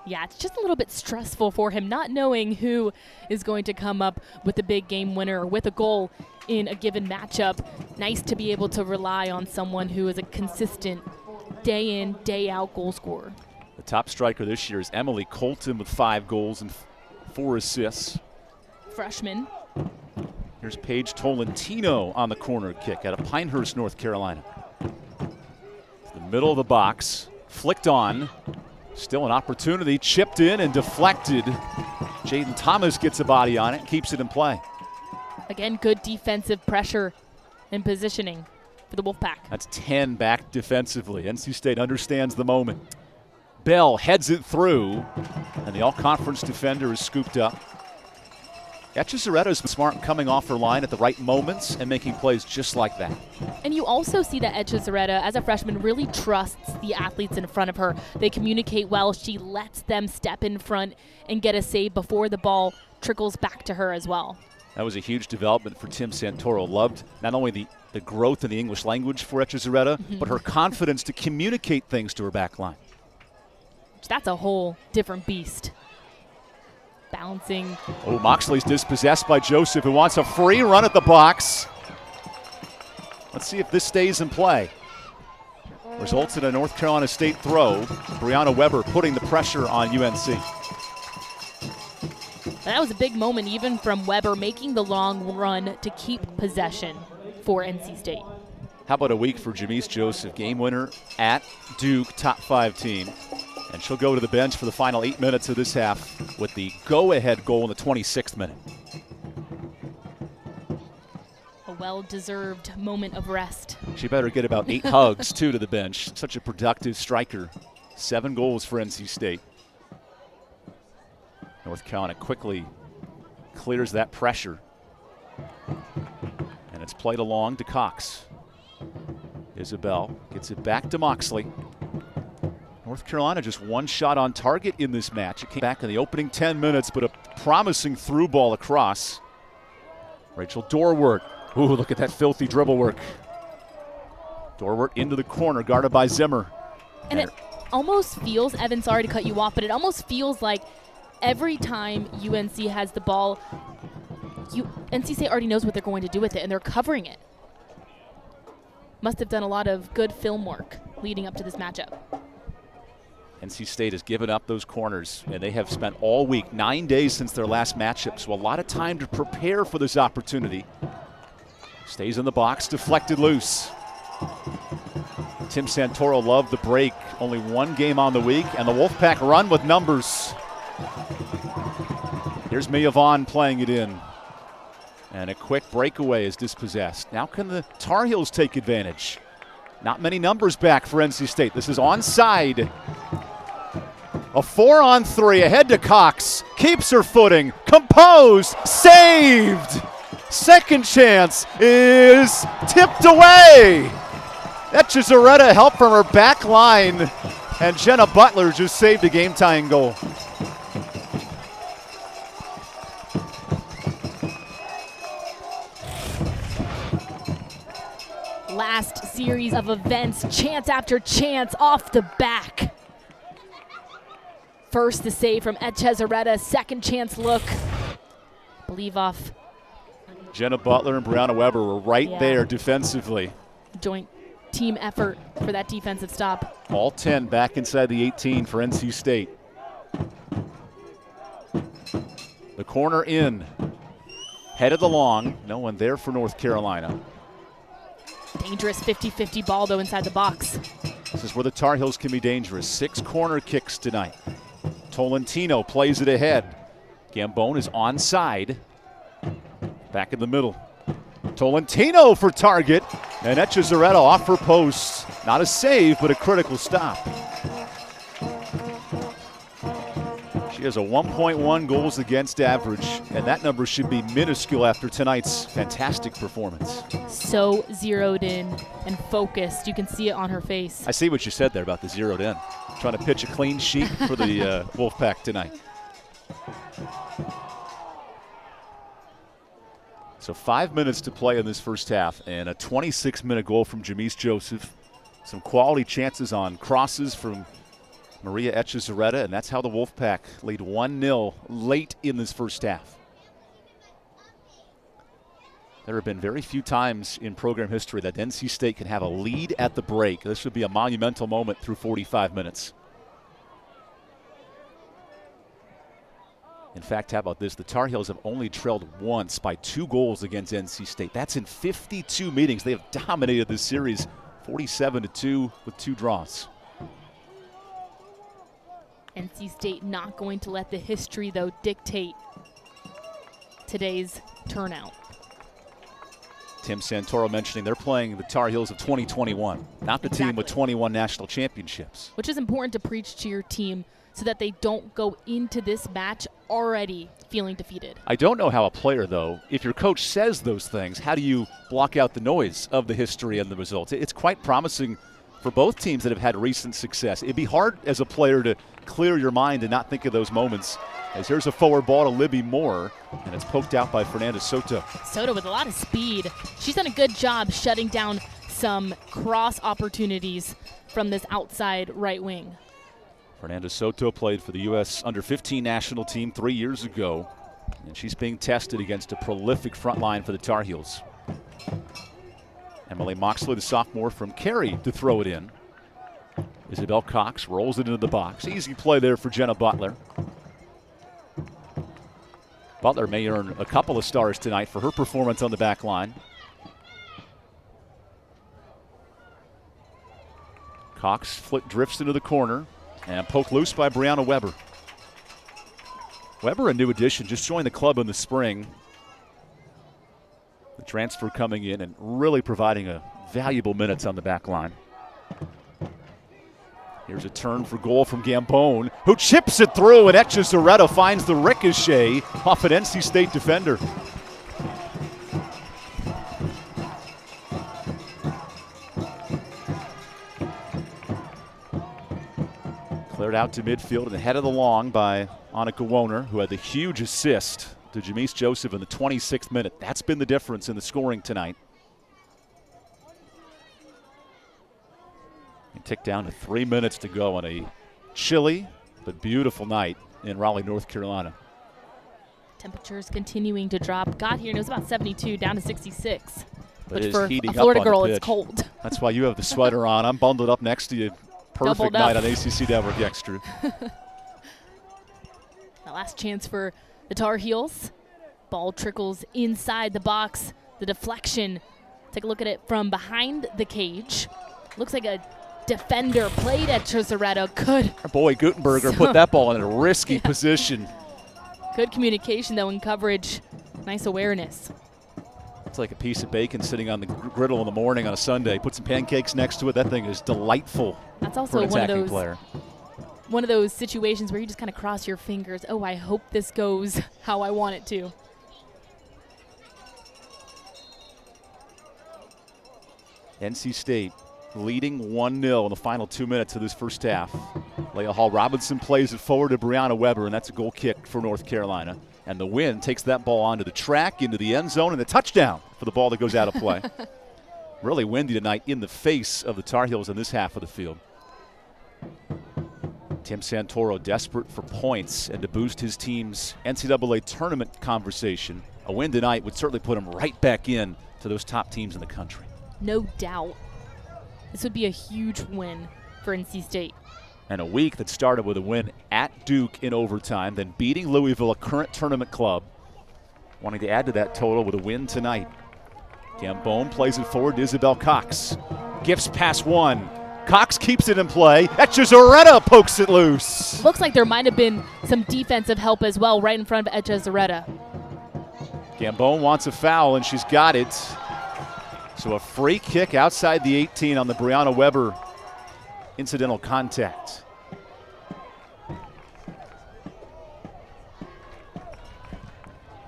Yeah, it's just a little bit stressful for him, not knowing who is going to come up with the big game winner or with a goal in a given matchup. Nice to be able to rely on someone who is a consistent day in, day out goal scorer. The top striker this year is Emily Colton with 5 goals and 4 assists. Freshman. Here's Paige Tolentino on the corner kick out of Pinehurst, North Carolina. To the middle of the box, flicked on. Still an opportunity, chipped in and deflected. Jaden Thomas gets a body on it, keeps it in play. Again, good defensive pressure and positioning for the Wolfpack. That's 10 back defensively. NC State understands the moment. Bell heads it through, and the all-conference defender is scooped up. Etchezarreta is smart coming off her line at the right moments and making plays just like that. And you also see that Etchezarreta, as a freshman, really trusts the athletes in front of her. They communicate well. She lets them step in front and get a save before the ball trickles back to her as well. That was a huge development for Tim Santoro. Loved not only the growth in the English language for Etchezarreta, but her confidence to communicate things to her back line. That's a whole different beast. Bouncing. Oh, Moxley's dispossessed by Joseph, who wants a free run at the box. Let's see if this stays in play. Results in a North Carolina State throw. Brianna Weber putting the pressure on UNC. That was a big moment even from Weber, making the long run to keep possession for NC State. How about a week for Jamise Joseph, game winner at Duke, top 5 team. And she'll go to the bench for the final 8 minutes of this half with the go-ahead goal in the 26th minute. A well-deserved moment of rest. She better get about 8 hugs, too, to the bench. Such a productive striker. 7 goals for NC State. North Carolina quickly clears that pressure. And it's played along to Cox. Isabel gets it back to Moxley. North Carolina just 1 shot on target in this match. It came back in the opening 10 minutes, but a promising through ball across. Rachel Dorwart. Ooh, look at that filthy dribble work. Dorwart into the corner, guarded by Zimmer. And it almost feels, Evan, sorry to cut you off, but it almost feels like every time UNC has the ball, NC State already knows what they're going to do with it, and they're covering it. Must have done a lot of good film work leading up to this matchup. NC State has given up those corners, and they have spent all week, 9 days since their last matchup, so a lot of time to prepare for this opportunity. Stays in the box, deflected loose. Tim Santoro loved the break. Only 1 game on the week, and the Wolfpack run with numbers. Here's Mia Vaughn playing it in. And a quick breakaway is dispossessed. Now can the Tar Heels take advantage? Not many numbers back for NC State. This is onside. A 4-on-3 ahead to Cox. Keeps her footing. Composed. Saved. Second chance is tipped away. Etchezarreta help from her back line. And Jenna Butler just saved a game-tying goal. Last series of events, chance after chance off the back. First the save from Etchezarreta, second chance look. I believe off. Jenna Butler and Brianna Weber were right there defensively. Joint team effort for that defensive stop. All 10 back inside the 18 for NC State. The corner in. Headed along. No one there for North Carolina. Dangerous 50-50 ball, though, inside the box. This is where the Tar Heels can be dangerous. 6 corner kicks tonight. Tolentino plays it ahead. Gambone is onside. Back in the middle. Tolentino for target. And Etchezarreta off her post. Not a save, but a critical stop. She has a 1.1 goals against average, and that number should be minuscule after tonight's fantastic performance. So zeroed in and focused. You can see it on her face. I see what you said there about the zeroed in. Trying to pitch a clean sheet for the Wolfpack tonight. So 5 minutes to play in this first half, and a 26-minute goal from Jamise Joseph. Some quality chances on crosses from Maria Etchezarreta, and that's how the Wolfpack lead 1-0 late in this first half. There have been very few times in program history that NC State can have a lead at the break. This would be a monumental moment through 45 minutes. In fact, how about this? The Tar Heels have only trailed once by 2 goals against NC State. That's in 52 meetings. They have dominated this series 47-2 with 2 draws. NC State not going to let the history, though, dictate today's turnout. Tim Santoro mentioning they're playing the Tar Heels of 2021, not the team with 21 national championships. Which is important to preach to your team so that they don't go into this match already feeling defeated. I don't know how a player, though, if your coach says those things, how do you block out the noise of the history and the results? It's quite promising for both teams that have had recent success. It'd be hard as a player to clear your mind and not think of those moments. As here's a forward ball to Libby Moore, and it's poked out by Fernanda Soto. Soto with a lot of speed. She's done a good job shutting down some cross opportunities from this outside right wing. Fernanda Soto played for the U.S. under-15 national team 3 years ago, and she's being tested against a prolific front line for the Tar Heels. Emily Moxley, the sophomore from Cary, to throw it in. Isabel Cox rolls it into the box. Easy play there for Jenna Butler. Butler may earn a couple of stars tonight for her performance on the back line. Cox drifts into the corner. And poked loose by Brianna Weber. Weber, a new addition, just joined the club in the spring. The transfer coming in and really providing a valuable minutes on the back line. Here's a turn for goal from Gambone, who chips it through, and Echezarreta finds the ricochet off an NC State defender. Cleared out to midfield and ahead of the long by Annika Woner, who had the huge assist to Jamise Joseph in the 26th minute. That's been the difference in the scoring tonight. And tick down to 3 minutes to go on a chilly but beautiful night in Raleigh, North Carolina. Temperatures continuing to drop. Got here and it was about 72, down to 66. But which for heating a Florida up on girl, the it's pitch. cold. That's why you have the sweater on. I'm bundled up next to you. Perfect night on ACC Network Extra. Now last chance for the Tar Heels. Ball trickles inside the box. The deflection. Take a look at it from behind the cage. Looks like a defender played at Echezarreta. Good. Our boy Gutenberger put that ball in a risky position. Good communication, though, in coverage. Nice awareness. It's like a piece of bacon sitting on the griddle in the morning on a Sunday. Put some pancakes next to it. That thing is delightful. That's also for an attacking player. One of those situations where you just kind of cross your fingers. Oh, I hope this goes how I want it to. NC State leading 1-0 in the final 2 minutes of this first half. Leah Hall-Robinson plays it forward to Brianna Weber, and that's a goal kick for North Carolina. And the Wind takes that ball onto the track, into the end zone, and a touchdown for the ball that goes out of play. Really windy tonight in the face of the Tar Heels in this half of the field. Tim Santoro desperate for points and to boost his team's NCAA tournament conversation. A win tonight would certainly put him right back in to those top teams in the country. No doubt. This would be a huge win for NC State. And a week that started with a win at Duke in overtime, then beating Louisville, a current tournament club. Wanting to add to that total with a win tonight. Gambone plays it forward to Isabel Cox. Gifts pass one. Cox keeps it in play. Echezarreta pokes it loose. Looks like there might have been some defensive help as well right in front of Echezarreta. Gambone wants a foul, and she's got it. So a free kick outside the 18 on the Brianna Weber incidental contact.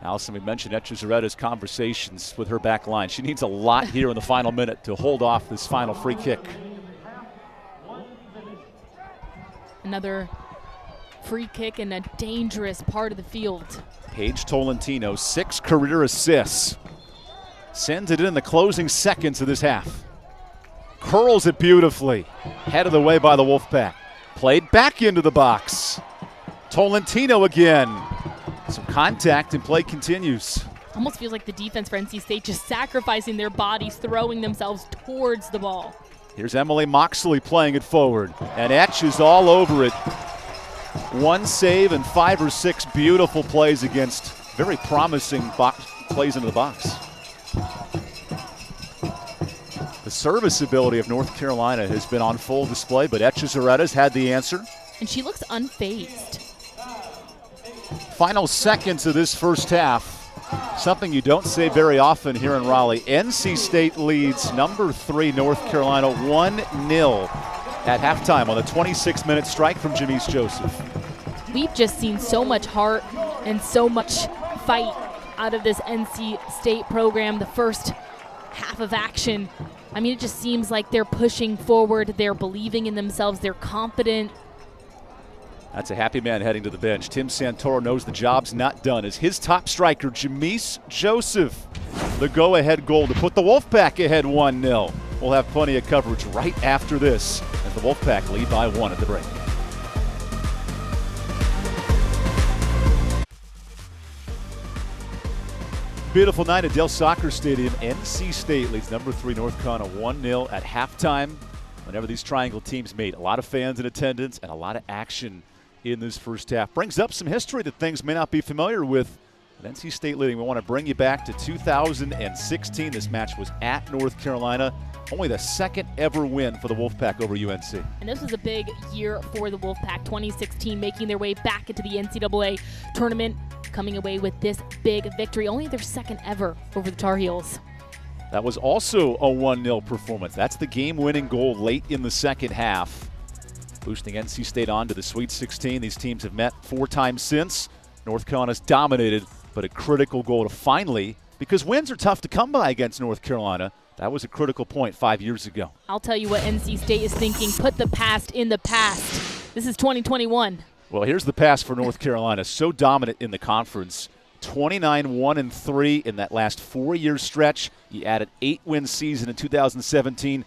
Allison, we mentioned Echezarreta's conversations with her back line. She needs a lot here in the final minute to hold off this final free kick. Another free kick in a dangerous part of the field. Paige Tolentino, 6 career assists. Sends it in the closing seconds of this half. Curls it beautifully. Head of the way by the Wolfpack. Played back into the box. Tolentino again. Some contact and play continues. Almost feels like the defense for NC State just sacrificing their bodies, throwing themselves towards the ball. Here's Emily Moxley playing it forward. And Etch is all over it. 1 save and 5 or 6 beautiful plays against very promising plays into the box. The service ability of North Carolina has been on full display, but Echezarreta's had the answer. And she looks unfazed. Final seconds of this first half. Something you don't say very often here in Raleigh. NC State leads number 3 North Carolina 1-0 at halftime on the 26-minute strike from Jamise Joseph. We've just seen so much heart and so much fight out of this NC State program. The first half of action, I mean, it just seems like they're pushing forward. They're believing in themselves. They're confident. That's a happy man heading to the bench. Tim Santoro knows the job's not done as his top striker, Jamise Joseph, the go-ahead goal to put the Wolfpack ahead 1-0. We'll have plenty of coverage right after this as the Wolfpack lead by 1 at the break. Beautiful night at Dail Soccer Stadium. NC State leads number 3 North Carolina 1-0 at halftime. Whenever these triangle teams meet, a lot of fans in attendance and a lot of action in this first half. Brings up some history that things may not be familiar with. NC State leading. We want to bring you back to 2016. This match was at North Carolina. Only the second ever win for the Wolfpack over UNC. And this was a big year for the Wolfpack. 2016 making their way back into the NCAA tournament, coming away with this big victory. Only their second ever over the Tar Heels. That was also a 1-0 performance. That's the game-winning goal late in the second half, boosting NC State on to the Sweet 16. These teams have met 4 times since. North Carolina's dominated, but a critical goal to finally, because wins are tough to come by against North Carolina. That was a critical point 5 years ago. I'll tell you what NC State is thinking. Put the past in the past. This is 2021. Well, here's the past for North Carolina. So dominant in the conference. 29-1-3 in that last 4-year stretch. You add an 8-win season in 2017.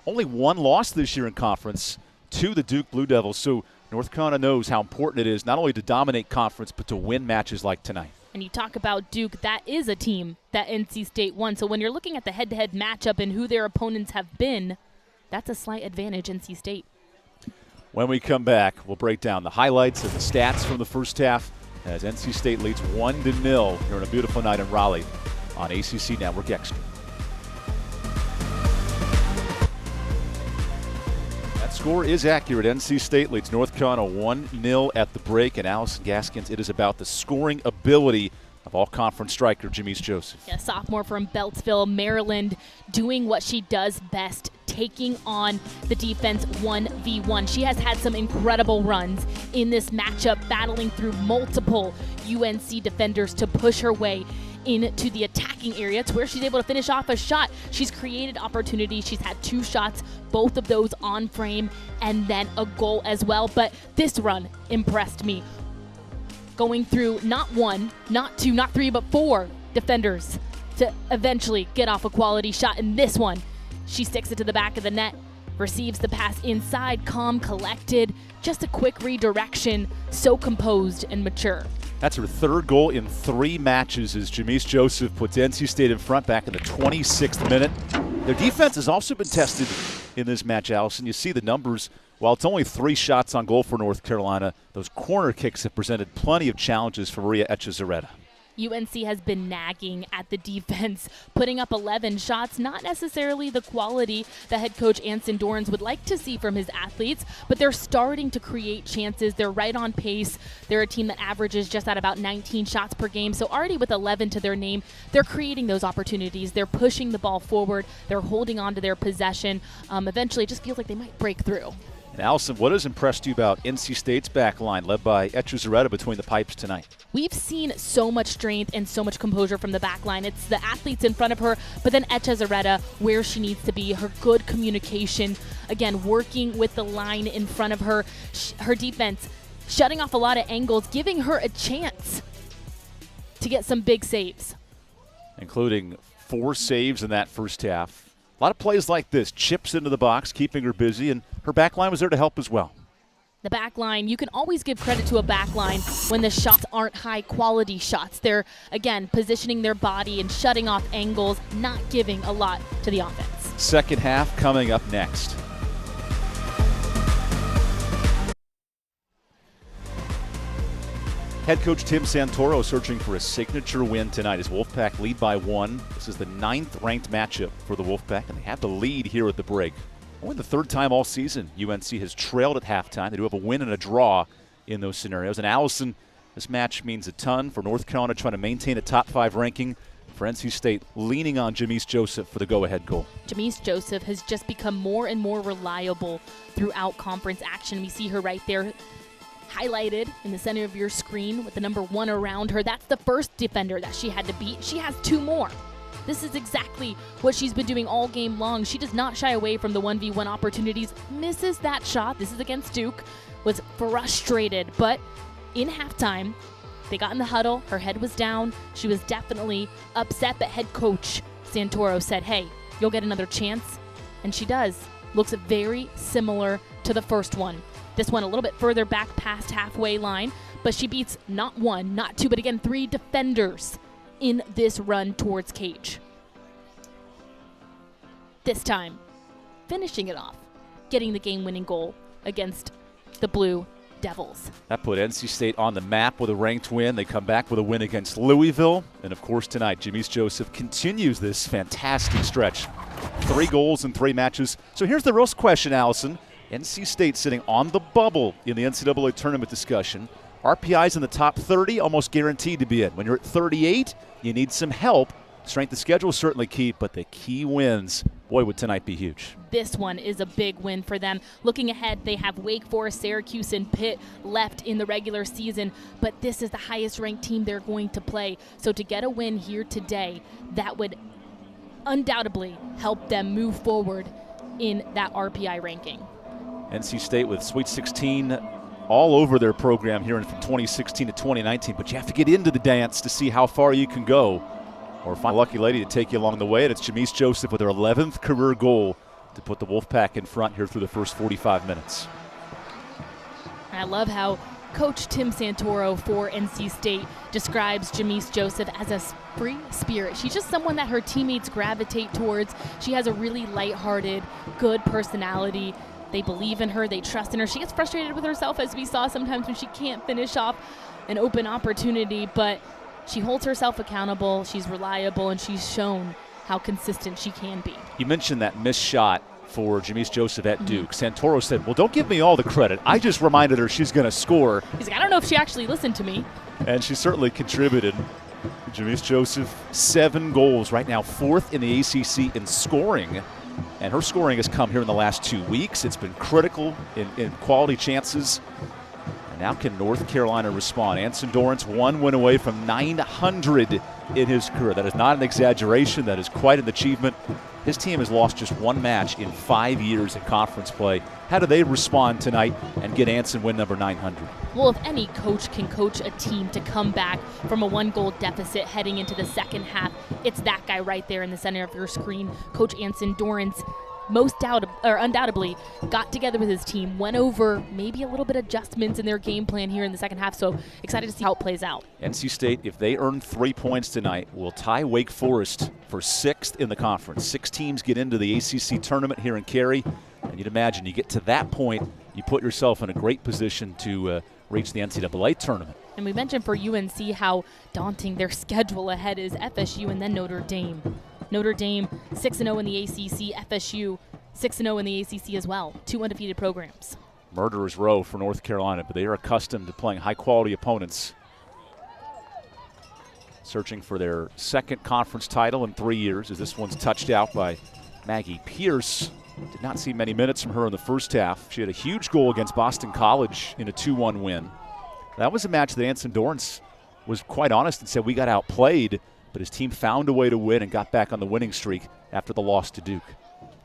Only 1 loss this year in conference to the Duke Blue Devils. So North Carolina knows how important it is not only to dominate conference, but to win matches like tonight. And you talk about Duke, that is a team that NC State won. So when you're looking at the head-to-head matchup and who their opponents have been, that's a slight advantage NC State. When we come back, we'll break down the highlights and the stats from the first half as NC State leads 1-0 here on a beautiful night in Raleigh on ACC Network Extra. That score is accurate. NC State leads North Carolina 1-0 at the break. And Allison Gaskins, it is about the scoring ability of all-conference striker Jamise Joseph. Yeah, sophomore from Beltsville, Maryland, doing what she does best, taking on the defense 1v1. She has had some incredible runs in this matchup, battling through multiple UNC defenders to push her way into the attacking area to where she's able to finish off a shot. She's created opportunities. She's had 2 shots, both of those on frame, and then a goal as well. But this run impressed me. Going through not 1, not 2, not 3, but 4 defenders to eventually get off a quality shot. And this one, she sticks it to the back of the net, receives the pass inside, calm, collected, just a quick redirection, so composed and mature. That's her 3rd goal in 3 matches as Jamise Joseph puts NC State in front back in the 26th minute. Their defense has also been tested in this match, Allison. You see the numbers. While it's only 3 shots on goal for North Carolina, those corner kicks have presented plenty of challenges for Maria Echezarreta. UNC has been nagging at the defense, putting up 11 shots, not necessarily the quality that head coach Anson Dorrance would like to see from his athletes, but they're starting to create chances. They're right on pace. They're a team that averages just at about 19 shots per game, so already with 11 to their name, they're creating those opportunities. They're pushing the ball forward. They're holding on to their possession. Eventually, it just feels like they might break through. And Allison, what has impressed you about NC State's back line led by Echezarreta between the pipes tonight? We've seen so much strength and so much composure from the back line. It's the athletes in front of her, but then Echezarreta where she needs to be, her good communication, again, working with the line in front of her, her defense, shutting off a lot of angles, giving her a chance to get some big saves. Including 4 saves in that first half. A lot of plays like this, chips into the box, keeping her busy, and her back line was there to help as well. The back line, you can always give credit to a back line when the shots aren't high-quality shots. They're, again, positioning their body and shutting off angles, not giving a lot to the offense. Second half coming up next. Head coach Tim Santoro searching for a signature win tonight as Wolfpack lead by 1. This is the 9th ranked matchup for the Wolfpack, and they have the lead here at the break. Only the 3rd time all season UNC has trailed at halftime. They do have a win and a draw in those scenarios. And Allison, this match means a ton for North Carolina trying to maintain a top 5 ranking. For NC State, leaning on Jamise Joseph for the go-ahead goal. Jamise Joseph has just become more and more reliable throughout conference action. We see her right there, highlighted in the center of your screen with the number 1 around her. That's the first defender that she had to beat. She has 2 more. This is exactly what she's been doing all game long. She does not shy away from the 1v1 opportunities, misses that shot. This is against Duke, was frustrated, but in halftime, they got in the huddle. Her head was down. She was definitely upset, but head coach Santoro said, hey, you'll get another chance, and she does. Looks very similar to the first one. This one a little bit further back past halfway line, but she beats not 1, not 2, but again 3 defenders in this run towards cage. This time, finishing it off, getting the game-winning goal against the Blue Devils. That put NC State on the map with a ranked win. They come back with a win against Louisville. And, of course, tonight, Jamise Joseph continues this fantastic stretch. 3 goals in 3 matches. So here's the real question, Allison. NC State sitting on the bubble in the NCAA tournament discussion. RPI's in the top 30, almost guaranteed to be in. When you're at 38, you need some help. Strength of schedule is certainly key, but the key wins, boy, would tonight be huge. This one is a big win for them. Looking ahead, they have Wake Forest, Syracuse, and Pitt left in the regular season, but this is the highest ranked team they're going to play. So to get a win here today, that would undoubtedly help them move forward in that RPI ranking. NC State with Sweet 16 all over their program here from 2016 to 2019, but you have to get into the dance to see how far you can go, or find a lucky lady to take you along the way. And it's Jamise Joseph with her 11th career goal to put the Wolfpack in front here through the first 45 minutes. I love how Coach Tim Santoro for NC State describes Jamise Joseph as a free spirit. She's just someone that her teammates gravitate towards. She has a really lighthearted, good personality. They believe in her. They trust in her. She gets frustrated with herself, as we saw sometimes when she can't finish off an open opportunity, but she holds herself accountable. She's reliable, and she's shown how consistent she can be. You mentioned that missed shot for Jamise Joseph at Duke. Santoro said, well, don't give me all the credit. I just reminded her she's going to score. He's like, I don't know if she actually listened to me. And she certainly contributed. Jamise Joseph, 7 goals, right now 4th in the ACC in scoring. And her scoring has come here in the last 2 weeks. It's been critical in quality chances. And now can North Carolina respond? Anson Dorrance 1 win away from 900 in his career. That is not an exaggeration. That is quite an achievement. His team has lost just 1 match in 5 years in conference play. How do they respond tonight and get Anson win number 900? Well, if any coach can coach a team to come back from a 1-goal deficit heading into the second half, it's that guy right there in the center of your screen. Coach Anson Dorrance undoubtedly got together with his team, went over maybe a little bit of adjustments in their game plan here in the second half, so excited to see how it plays out. NC State, if they earn 3 points tonight, will tie Wake Forest for 6th in the conference. 6 teams get into the ACC tournament here in Cary, and you'd imagine you get to that point, you put yourself in a great position to reach the NCAA tournament. And we mentioned for UNC how daunting their schedule ahead is. FSU and then Notre Dame. Notre Dame 6-0 in the ACC, FSU 6-0 in the ACC as well. 2 undefeated programs. Murderer's row for North Carolina, but they are accustomed to playing high-quality opponents. Searching for their 2nd conference title in 3 years, as this one's touched out by Maggie Pierce. Did not see many minutes from her in the first half. She had a huge goal against Boston College in a 2-1 win. That was a match that Anson Dorrance was quite honest and said we got outplayed, but his team found a way to win and got back on the winning streak after the loss to Duke.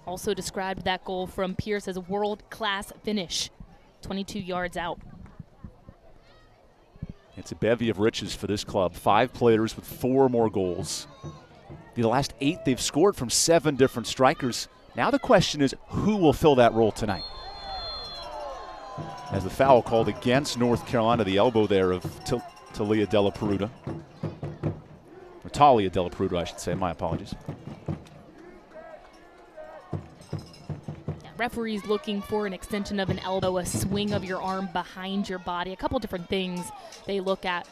Also described that goal from Pierce as a world-class finish, 22 yards out. It's a bevy of riches for this club. 5 players with 4 more goals. The last 8 they've scored from 7 different strikers. Now the question is, who will fill that role tonight? As the foul called against North Carolina, the elbow there of Talia Della Peruta. Or Talia Della Peruta, I should say. My apologies. Referees looking for an extension of an elbow, a swing of your arm behind your body, a couple different things they look at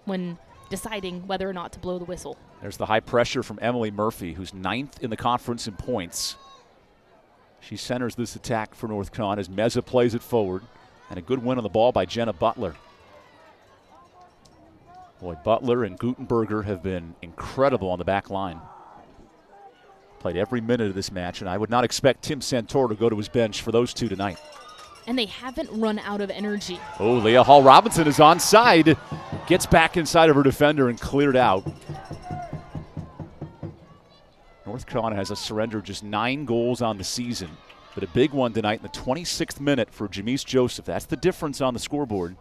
when deciding whether or not to blow the whistle. There's the high pressure from Emily Murphy, who's 9th in the conference in points. She centers this attack for North Carolina as Meza plays it forward, and a good win on the ball by Jenna Butler. Boy, Butler and Gutenberger have been incredible on the back line. Played every minute of this match, and I would not expect Tim Santoro to go to his bench for those 2 tonight. And they haven't run out of energy. Oh, Leah Hall-Robinson is onside. Gets back inside of her defender and cleared out. North Carolina has surrendered just 9 goals on the season, but a big one tonight in the 26th minute for Jamise Joseph. That's the difference on the scoreboard.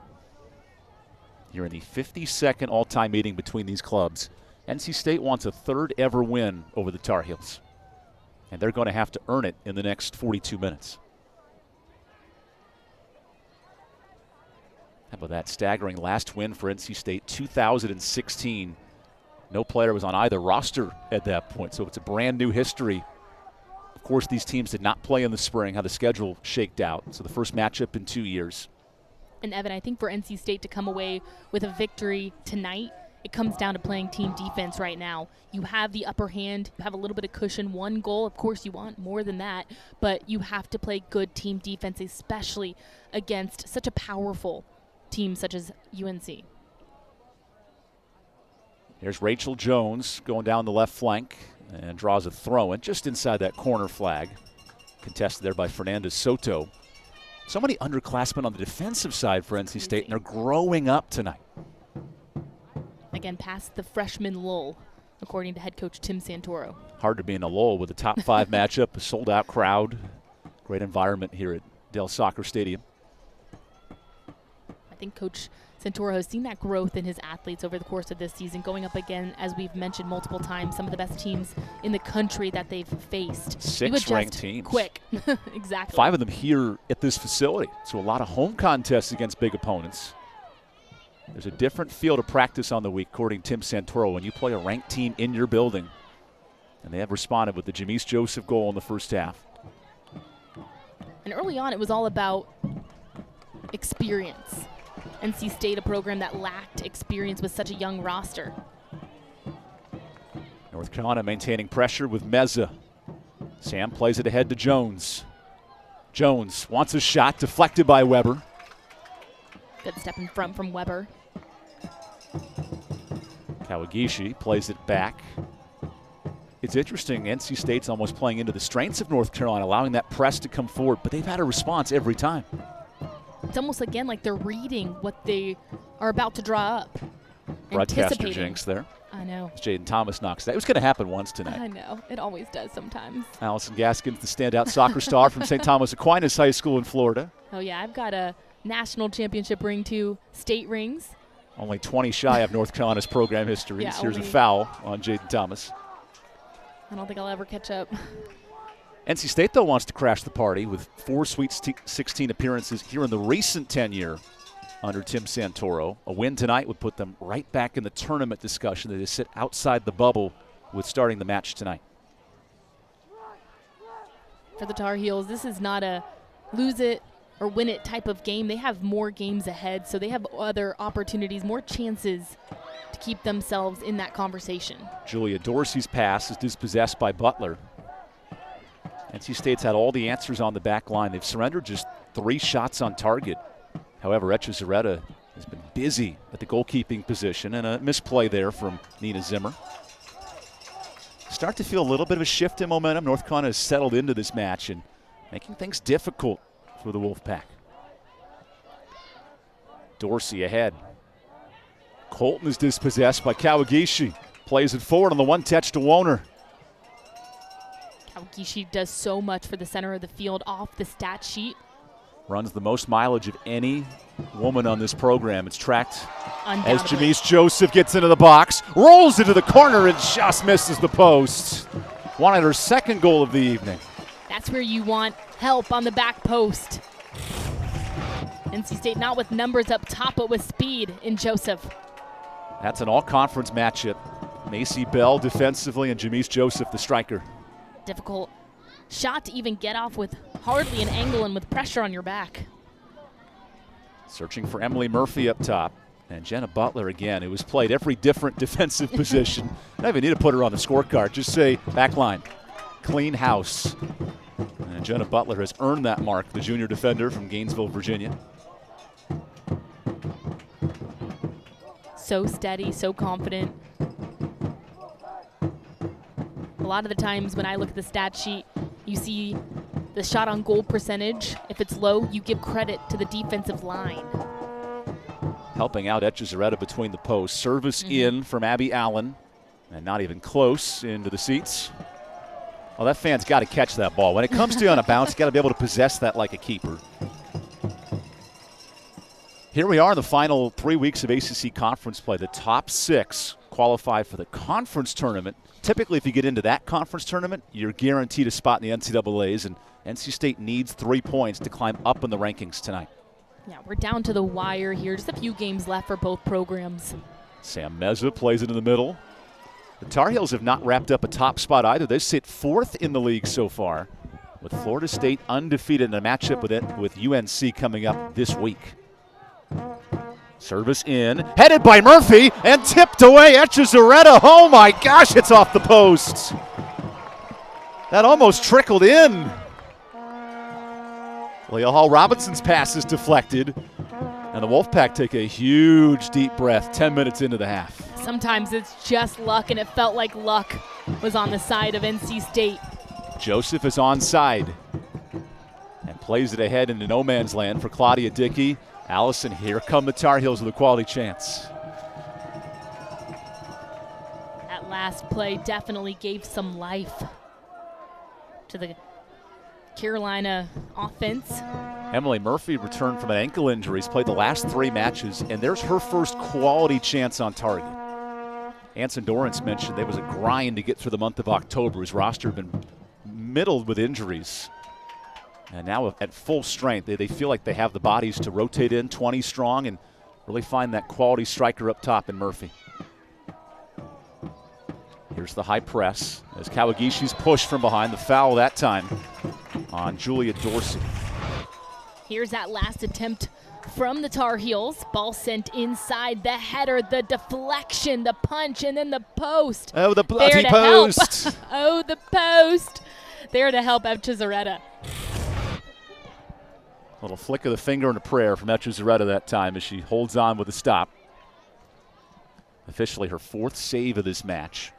You're in the 52nd all-time meeting between these clubs. NC State wants a 3rd ever win over the Tar Heels, and they're going to have to earn it in the next 42 minutes. How about that staggering last win for NC State, 2016. No player was on either roster at that point, so it's a brand new history. Of course, these teams did not play in the spring, how the schedule shaked out. So the first matchup in 2 years. And Evan, I think for NC State to come away with a victory tonight, it comes down to playing team defense right now. You have the upper hand. You have a little bit of cushion. One goal, of course, you want more than that. But you have to play good team defense, especially against such a powerful team such as UNC. Here's Rachel Jones going down the left flank and draws a throw-in just inside that corner flag. Contested there by Fernandez Soto. So many underclassmen on the defensive side for NC State, and they're growing up tonight. Again, past the freshman lull, according to head coach Tim Santoro. Hard to be in a lull with a top 5 matchup, a sold-out crowd. Great environment here at Dail Soccer Stadium. I think Coach Santoro has seen that growth in his athletes over the course of this season, going up again, as we've mentioned multiple times, some of the best teams in the country that they've faced. 6 ranked teams. Quick. Exactly. 5 of them here at this facility. So a lot of home contests against big opponents. There's a different feel to practice on the week, according to Tim Santoro, when you play a ranked team in your building. And they have responded with the Jamise Joseph goal in the first half. And early on, it was all about experience. NC State, a program that lacked experience with such a young roster. North Carolina maintaining pressure with Meza. Sam plays it ahead to Jones. Jones wants a shot deflected by Weber. Good step in front from Weber. Kawagishi plays it back. It's interesting, NC State's almost playing into the strengths of North Carolina, allowing that press to come forward, but they've had a response every time. It's almost, again, like they're reading what they are about to draw up. Broadcaster jinx there. I know. Jaden Thomas knocks that. It was going to happen once tonight. I know. It always does sometimes. Allison Gaskins, the standout soccer star from St. Thomas Aquinas High School in Florida. Oh, yeah. I've got a national championship ring, too. State rings. Only 20 shy of North Carolina's program history. Yeah, here's a foul on Jaden Thomas. I don't think I'll ever catch up. NC State, though, wants to crash the party with 4 Sweet 16 appearances here in the recent tenure under Tim Santoro. A win tonight would put them right back in the tournament discussion. They just sit outside the bubble with starting the match tonight. For the Tar Heels, this is not a lose it or win it type of game. They have more games ahead, so they have other opportunities, more chances to keep themselves in that conversation. Julia Dorsey's pass is dispossessed by Butler. NC State's had all the answers on the back line. They've surrendered just 3 shots on target. However, Echezarreta has been busy at the goalkeeping position, and a misplay there from Nina Zimmer. Start to feel a little bit of a shift in momentum. North Carolina has settled into this match and making things difficult for the Wolfpack. Dorsey ahead. Colton is dispossessed by Kawagishi. Plays it forward on the one touch to Woner. Kawagishi does so much for the center of the field off the stat sheet. Runs the most mileage of any woman on this program. It's tracked as Undoubtedly. Jamise Joseph gets into the box, rolls into the corner, and just misses the post. Wanted her 2nd goal of the evening. That's where you want help on the back post. NC State not with numbers up top, but with speed in Joseph. That's an all-conference matchup. Macy Bell defensively and Jamise Joseph, the striker. Difficult shot to even get off with hardly an angle and with pressure on your back. Searching for Emily Murphy up top. And Jenna Butler again, who has played every different defensive position. I don't even need to put her on the scorecard. Just say back line. Clean house. And Jenna Butler has earned that mark, the junior defender from Gainesville, Virginia. So steady, so confident. A lot of the times when I look at the stat sheet, you see the shot on goal percentage. If it's low, you give credit to the defensive line. Helping out Echezarreta between the posts. Service in from Abby Allen. And not even close into the seats. Well, that fan's got to catch that ball. When it comes to you on a bounce, you got to be able to possess that like a keeper. Here we are in the final 3 weeks of ACC conference play. The top 6 qualify for the conference tournament. Typically, if you get into that conference tournament, you're guaranteed a spot in the NCAAs, and NC State needs 3 points to climb up in the rankings tonight. Yeah, we're down to the wire here. Just a few games left for both programs. Sam Meza plays it in the middle. The Tar Heels have not wrapped up a top spot either. They sit 4th in the league so far, with Florida State undefeated in a matchup with UNC coming up this week. Service in, headed by Murphy, and tipped away. Etchezarreta, oh my gosh, it's off the post. That almost trickled in. Leah Hall-Robinson's pass is deflected, and the Wolfpack take a huge deep breath 10 minutes into the half. Sometimes it's just luck, and it felt like luck was on the side of NC State. Joseph is onside and plays it ahead into no man's land for Claudia Dickey. Allison, here come the Tar Heels with a quality chance. That last play definitely gave some life to the Carolina offense. Emily Murphy returned from an ankle injury. He's played the last 3 matches, and there's her first quality chance on target. Anson Dorrance mentioned there was a grind to get through the month of October. His roster had been middled with injuries. And now at full strength, they feel like they have the bodies to rotate in 20 strong and really find that quality striker up top in Murphy. Here's the high press as Kawagishi's pushed from behind. The foul that time on Julia Dorsey. Here's that last attempt from the Tar Heels. Ball sent inside, the header, the deflection, the punch, and then the post. Oh, the bloody post. Oh, the post. There to help Etchezarreta. Little flick of the finger and a prayer from Etchezarreta that time as she holds on with a stop. Officially her 4th save of this match.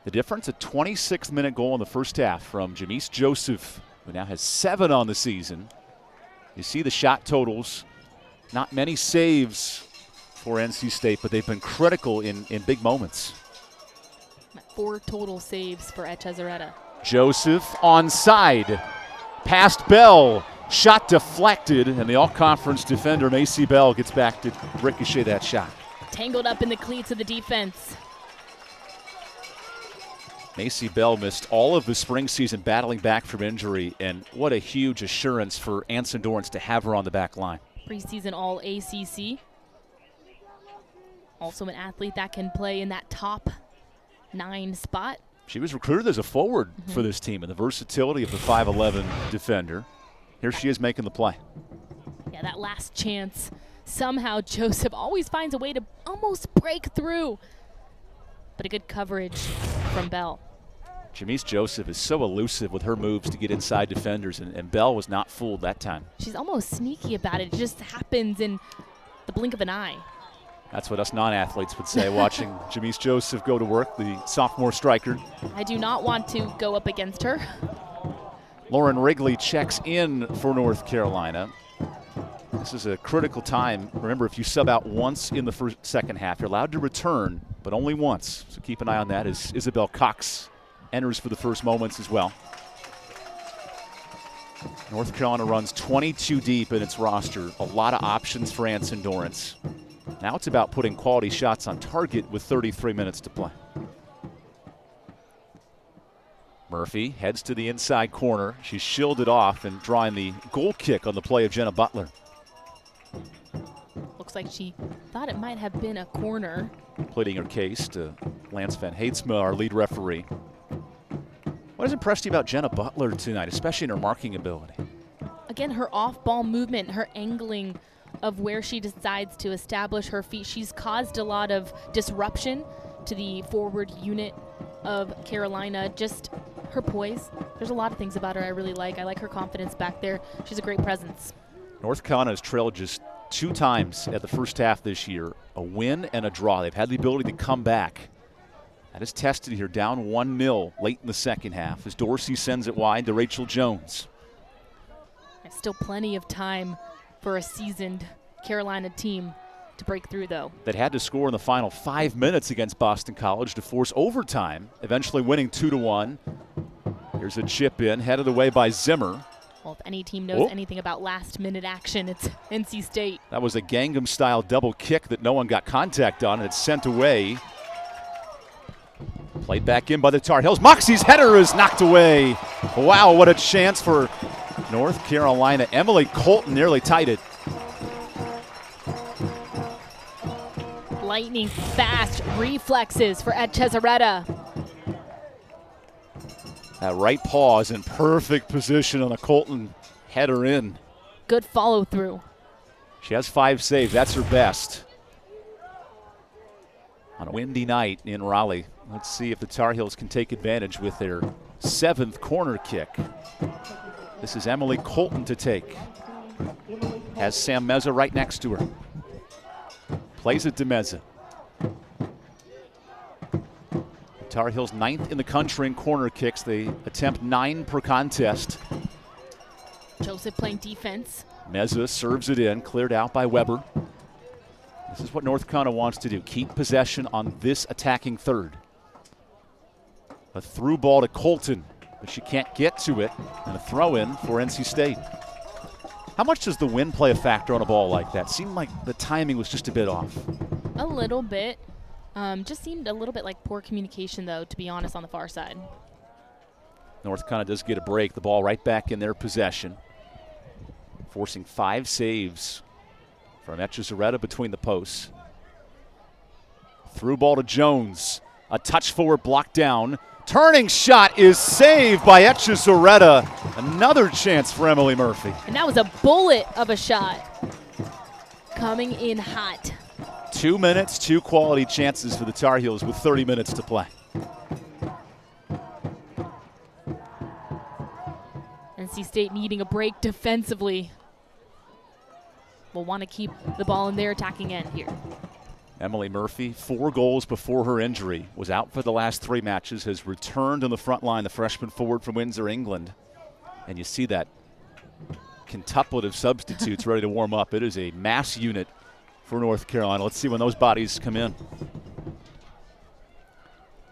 The difference, a 26-minute goal in the first half from Jamise Joseph, who now has 7 on the season. You see the shot totals. Not many saves for NC State, but they've been critical in big moments. 4 total saves for Etchezarreta. Joseph onside. Past Bell, shot deflected, and the all-conference defender Macy Bell gets back to ricochet that shot. Tangled up in the cleats of the defense. Macy Bell missed all of the spring season battling back from injury, and what a huge assurance for Anson Dorrance to have her on the back line. Preseason All-ACC. Also an athlete that can play in that top 9 spot. She was recruited as a forward for this team, and the versatility of the 5'11" defender. Here she is making the play. Yeah, that last chance. Somehow Joseph always finds a way to almost break through. But a good coverage from Bell. Jamise Joseph is so elusive with her moves to get inside defenders, and Bell was not fooled that time. She's almost sneaky about it. It just happens in the blink of an eye. That's what us non-athletes would say watching Jamise Joseph go to work, the sophomore striker. I do not want to go up against her. Lauren Wrigley checks in for North Carolina. This is a critical time. Remember, if you sub out once in the second half, you're allowed to return, but only once. So keep an eye on that as Isabel Cox enters for the first moments as well. North Carolina runs 22 deep in its roster. A lot of options for Anson Dorrance. Now it's about putting quality shots on target with 33 minutes to play. Murphy heads to the inside corner. She's shielded off and drawing the goal kick on the play of Jenna Butler. Looks like she thought it might have been a corner. Pleading her case to Lance Van Heetsma, our lead referee. What has impressed you about Jenna Butler tonight, especially in her marking ability? Again, her off-ball movement, her angling of where she decides to establish her feet. She's caused a lot of disruption to the forward unit of Carolina. Just her poise. There's a lot of things about her I really like. I like her confidence back there. She's a great presence. North Carolina has trailed just 2 times at the first half this year, a win and a draw. They've had the ability to come back. That is tested here, down 1-0 late in the second half as Dorsey sends it wide to Rachel Jones. There's still plenty of time for a seasoned Carolina team to break through, though. That had to score in the final 5 minutes against Boston College to force overtime, eventually winning 2-1. Here's a chip in, headed away by Zimmer. Well, if any team knows anything about last-minute action, it's NC State. That was a Gangnam-style double kick that no one got contact on, and it's sent away. Played back in by the Tar Heels. Moxie's header is knocked away. Wow, what a chance for North Carolina. Emily Colton nearly tied it. Lightning fast reflexes for Etchezarreta. That right paw is in perfect position on a Colton header in. Good follow through. She has 5 saves. That's her best. On a windy night in Raleigh. Let's see if the Tar Heels can take advantage with their 7th corner kick. This is Emily Colton to take. Has Sam Meza right next to her. Plays it to Meza. Tar Heels 9th in the country in corner kicks. They attempt 9 per contest. Joseph playing defense. Meza serves it in, cleared out by Weber. This is what North Carolina wants to do, keep possession on this attacking third. A through ball to Colton, but she can't get to it, and a throw in for NC State. How much does the wind play a factor on a ball like that? Seemed like the timing was just a bit off. A little bit. Just seemed a little bit like poor communication, though, to be honest, on the far side. North Carolina does get a break. The ball right back in their possession. Forcing 5 saves from Echezarreta between the posts. Through ball to Jones. A touch forward, blocked down. Turning shot is saved by Echezarreta. Another chance for Emily Murphy. And that was a bullet of a shot. Coming in hot. 2 minutes, 2 quality chances for the Tar Heels with 30 minutes to play. NC State needing a break defensively. Will want to keep the ball in their attacking end here. Emily Murphy, 4 goals before her injury, was out for the last 3 matches, has returned on the front line, the freshman forward from Windsor, England. And you see that quintuplet of substitutes ready to warm up. It is a mass unit for North Carolina. Let's see when those bodies come in.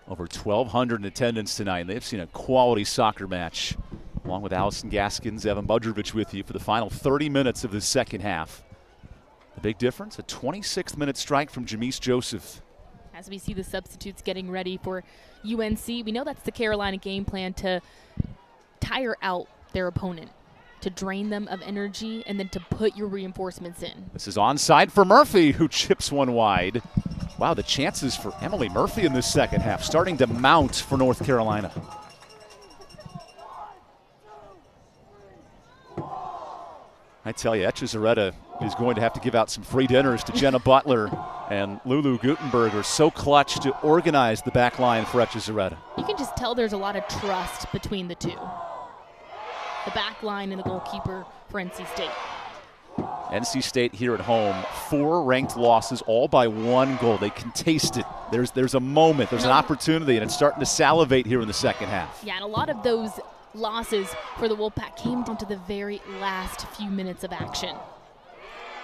Over 1,200 in attendance tonight. They've seen a quality soccer match. Along with Allison Gaskins, Evan Budrovich with you for the final 30 minutes of the second half. The big difference, a 26th minute strike from Jamise Joseph. As we see the substitutes getting ready for UNC, we know that's the Carolina game plan, to tire out their opponent, to drain them of energy, and then to put your reinforcements in. This is onside for Murphy, who chips one wide. Wow, the chances for Emily Murphy in this second half starting to mount for North Carolina. I tell you, Echezarreta is going to have to give out some free dinners to Jenna Butler, and Lulu Gutenberg are so clutch to organize the back line for Echezarreta. You can just tell there's a lot of trust between the two. The back line and the goalkeeper for NC State. NC State here at home, 4 ranked losses, all by 1 goal. They can taste it. There's a moment, there's an opportunity, and it's starting to salivate here in the second half. Yeah, and a lot of those losses for the Wolfpack came down to the very last few minutes of action.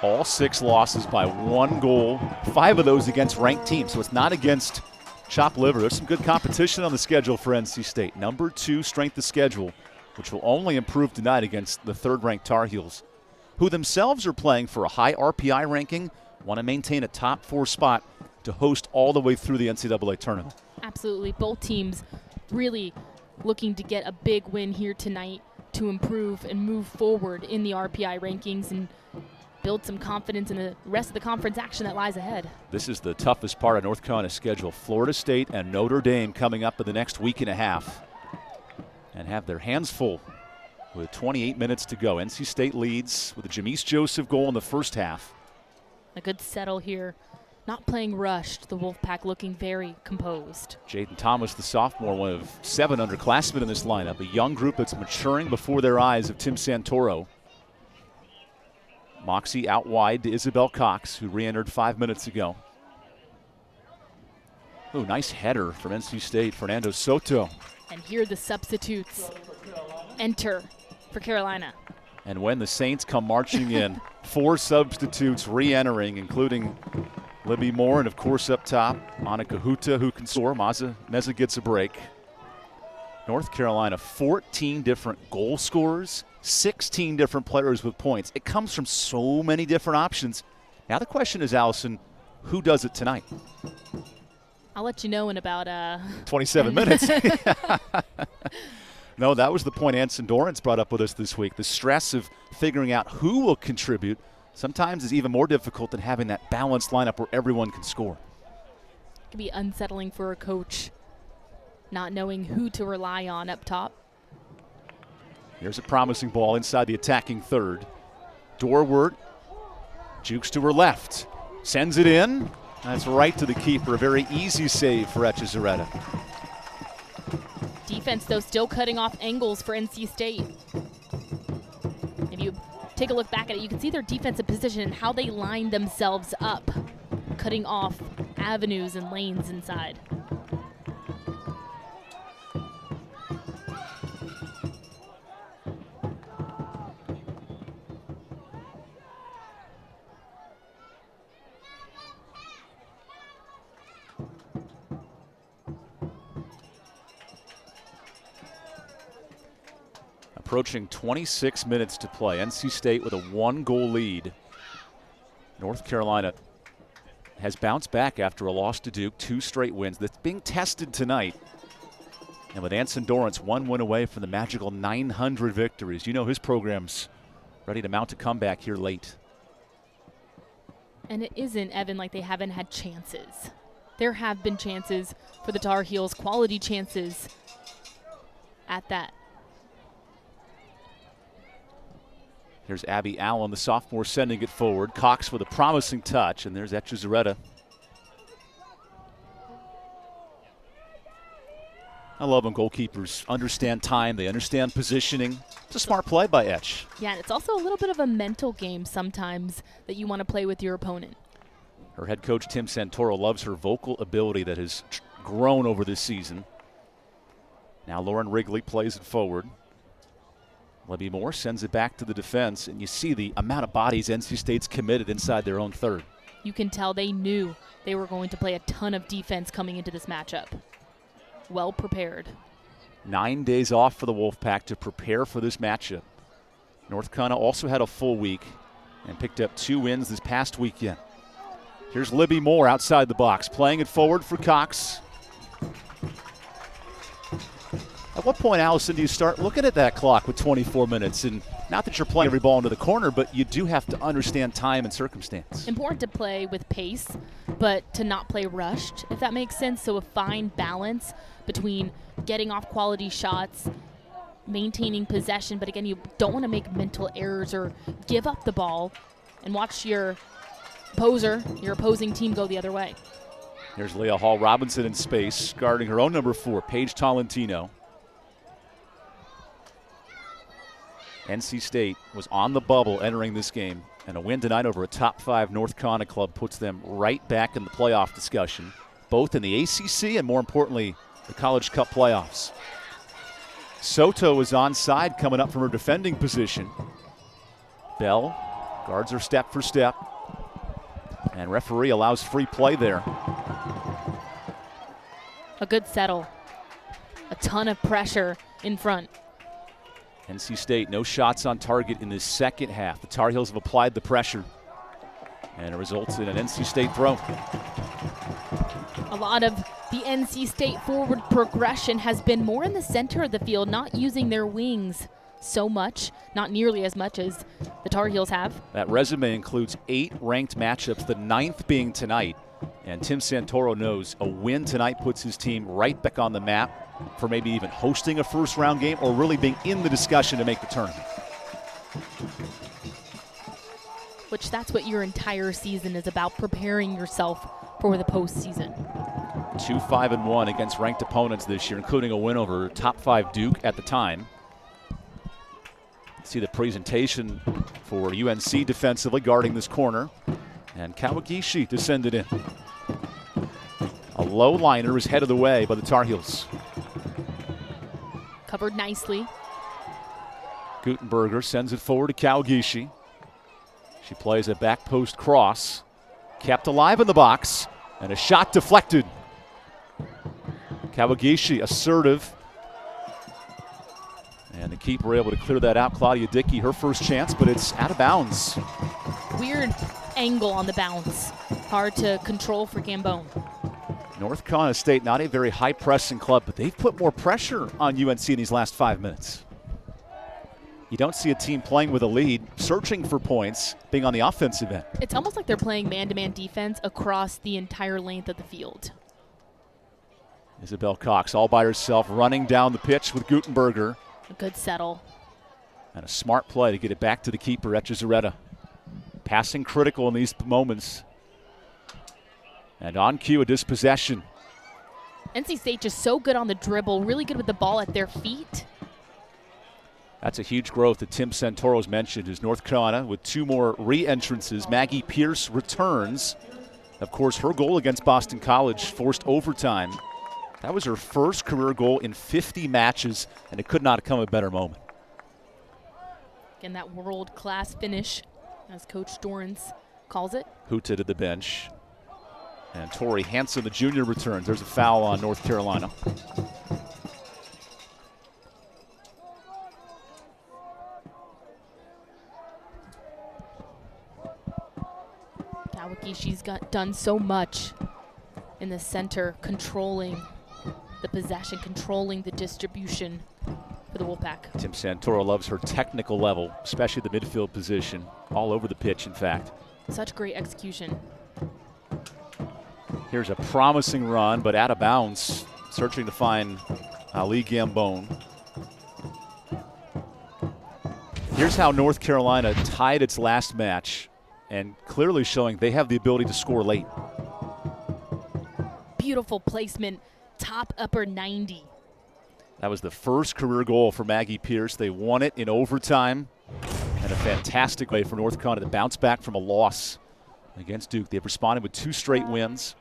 All 6 losses by 1 goal, 5 of those against ranked teams, so it's not against chopped liver. There's some good competition on the schedule for NC State. Number 2 strength of schedule, which will only improve tonight against the 3rd-ranked Tar Heels, who themselves are playing for a high RPI ranking, want to maintain a top 4 spot to host all the way through the NCAA tournament. Absolutely. Both teams really looking to get a big win here tonight to improve and move forward in the RPI rankings and build some confidence in the rest of the conference action that lies ahead. This is the toughest part of North Carolina's schedule. Florida State and Notre Dame coming up in the next week and a half and have their hands full with 28 minutes to go. NC State leads with a Jamise Joseph goal in the first half. A good settle here. Not playing rushed, the Wolfpack looking very composed. Jaden Thomas, the sophomore, one of 7 underclassmen in this lineup, a young group that's maturing before their eyes of Tim Santoro. Moxie out wide to Isabel Cox, who re-entered 5 minutes ago. Ooh, nice header from NC State, Fernando Soto. And here the substitutes enter for Carolina. And when the Saints come marching in, 4 substitutes re-entering, including Libby Moore, and of course up top, Monica Huta, who can score. Meza gets a break. North Carolina, 14 different goal scorers, 16 different players with points. It comes from so many different options. Now the question is, Allison, who does it tonight? I'll let you know in about 27 minutes. No, that was the point Anson Dorrance brought up with us this week. The stress of figuring out who will contribute sometimes is even more difficult than having that balanced lineup where everyone can score. It can be unsettling for a coach, not knowing who to rely on up top. Here's a promising ball inside the attacking third. Dorwart Jukes to her left. Sends it in. That's right to the keeper. A very easy save for Echezarreta. Defense, though, still cutting off angles for NC State. If you take a look back at it, you can see their defensive position and how they line themselves up, cutting off avenues and lanes inside. Approaching 26 minutes to play. NC State with a 1-goal lead. North Carolina has bounced back after a loss to Duke, 2 straight wins. That's being tested tonight. And with Anson Dorrance 1 win away from the magical 900 victories, you know his program's ready to mount a comeback here late. And it isn't, Evan, like they haven't had chances. There have been chances for the Tar Heels, quality chances at that. Here's Abby Allen, the sophomore, sending it forward. Cox with a promising touch, and there's Echezarreta. I love when goalkeepers understand time, they understand positioning. It's a smart play by Etch. Yeah, and it's also a little bit of a mental game sometimes that you want to play with your opponent. Her head coach, Tim Santoro, loves her vocal ability that has grown over this season. Now Lauren Wrigley plays it forward. Libby Moore sends it back to the defense, and you see the amount of bodies NC State's committed inside their own third. You can tell they knew they were going to play a ton of defense coming into this matchup. Well prepared. 9 days off for the Wolfpack to prepare for this matchup. North Carolina also had a full week and picked up 2 wins this past weekend. Here's Libby Moore outside the box, playing it forward for Cox. At what point, Allison, do you start looking at that clock with 24 minutes? And not that you're playing every ball into the corner, but you do have to understand time and circumstance. Important to play with pace, but to not play rushed, if that makes sense. So a fine balance between getting off quality shots, maintaining possession, but again, you don't want to make mental errors or give up the ball and watch your opposing team go the other way. Here's Leah Hall-Robinson in space, guarding her own number 4, Paige Tolentino. NC State was on the bubble entering this game, and a win tonight over a top 5 North Carolina club puts them right back in the playoff discussion, both in the ACC and, more importantly, the College Cup playoffs. Soto is onside, coming up from her defending position. Bell guards her step for step, and referee allows free play there. A good settle. A ton of pressure in front. NC State, no shots on target in this second half. The Tar Heels have applied the pressure, and it results in an NC State throw. A lot of the NC State forward progression has been more in the center of the field, not using their wings so much, not nearly as much as the Tar Heels have. That resume includes 8 ranked matchups, the 9th being tonight. And Tim Santoro knows a win tonight puts his team right back on the map for maybe even hosting a first-round game or really being in the discussion to make the tournament. Which that's what your entire season is about, preparing yourself for the postseason. 2-5-1 against ranked opponents this year, including a win over top 5 Duke at the time. See the presentation for UNC defensively guarding this corner. And Kawagishi to send it in. A low liner is headed away by the Tar Heels. Covered nicely. Gutenberger sends it forward to Kawagishi. She plays a back post cross. Kept alive in the box. And a shot deflected. Kawagishi assertive. And the keeper able to clear that out. Claudia Dickey, her first chance, but it's out of bounds. Weird angle on the bounce. Hard to control for Gambone. North Carolina State, not a very high pressing club, but they've put more pressure on UNC in these last 5 minutes. You don't see a team playing with a lead, searching for points, being on the offensive end. It's almost like they're playing man-to-man defense across the entire length of the field. Isabel Cox all by herself, running down the pitch with Gutenberger. A good settle. And a smart play to get it back to the keeper, Echezarreta. passing critical in these moments. And on cue, a dispossession. NC State just so good on the dribble, really good with the ball at their feet. That's a huge growth that Tim Santoro's mentioned, is North Carolina with 2 more re-entrances. Maggie Pierce returns. Of course, her goal against Boston College forced overtime. That was her first career goal in 50 matches, and it could not have come at a better moment. Again, that world-class finish, as Coach Dorrance calls it. Huta to the bench. And Tori Hansen, the junior, returns. There's a foul on North Carolina. She's done so much in the center, controlling the possession, controlling the distribution for the Wolfpack. Tim Santoro loves her technical level, especially the midfield position, all over the pitch, in fact. Such great execution. Here's a promising run, but out of bounds, searching to find Ali Gambone. Here's how North Carolina tied its last match, and clearly showing they have the ability to score late. Beautiful placement, top upper 90. That was the first career goal for Maggie Pierce. They won it in overtime, and a fantastic way for North Carolina to bounce back from a loss against Duke. They've responded with 2 straight wins.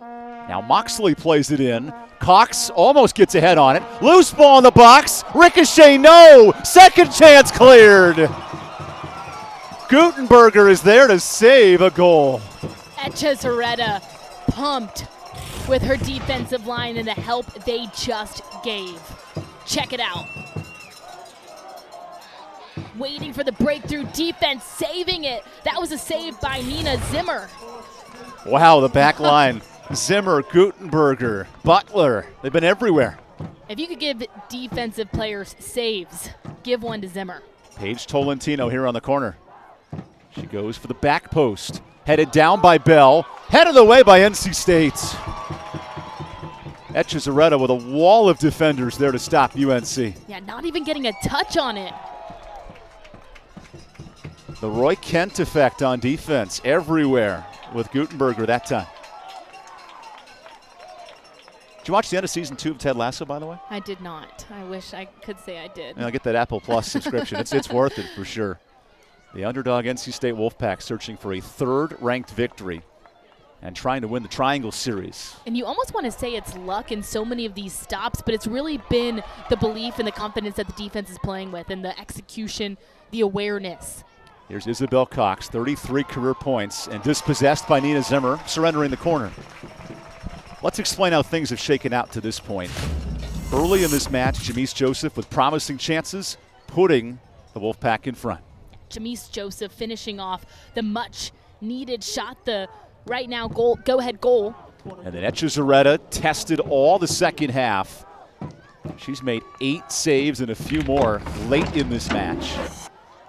Now Moxley plays it in. Cox almost gets ahead on it. Loose ball in the box. Ricochet, no! Second chance cleared. Gutenberger is there to save a goal. Echezarreta pumped with her defensive line and the help they just gave. Check it out. Waiting for the breakthrough defense, saving it. That was a save by Nina Zimmer. Wow, the back line. Zimmer, Gutenberger, Butler, they've been everywhere. If you could give defensive players saves, give one to Zimmer. Paige Tolentino here on the corner. She goes for the back post. Headed down by Bell. Headed away by NC State. Echezarreta with a wall of defenders there to stop UNC. Yeah, not even getting a touch on it. The Roy Kent effect on defense everywhere with Gutenberger that time. Did you watch the end of season 2 of Ted Lasso, by the way? I did not. I wish I could say I did. I'll get that Apple Plus subscription. It's worth it for sure. The underdog NC State Wolfpack searching for a 3rd ranked victory and trying to win the Triangle Series. And you almost want to say it's luck in so many of these stops, but it's really been the belief and the confidence that the defense is playing with and the execution, the awareness. Here's Isabel Cox, 33 career points, and dispossessed by Nina Zimmer, surrendering the corner. Let's explain how things have shaken out to this point. Early in this match, Jamise Joseph with promising chances, putting the Wolfpack in front. Jamise Joseph finishing off the much-needed shot, the right now go-ahead goal. And then Echezarreta tested all the second half. She's made 8 saves and a few more late in this match.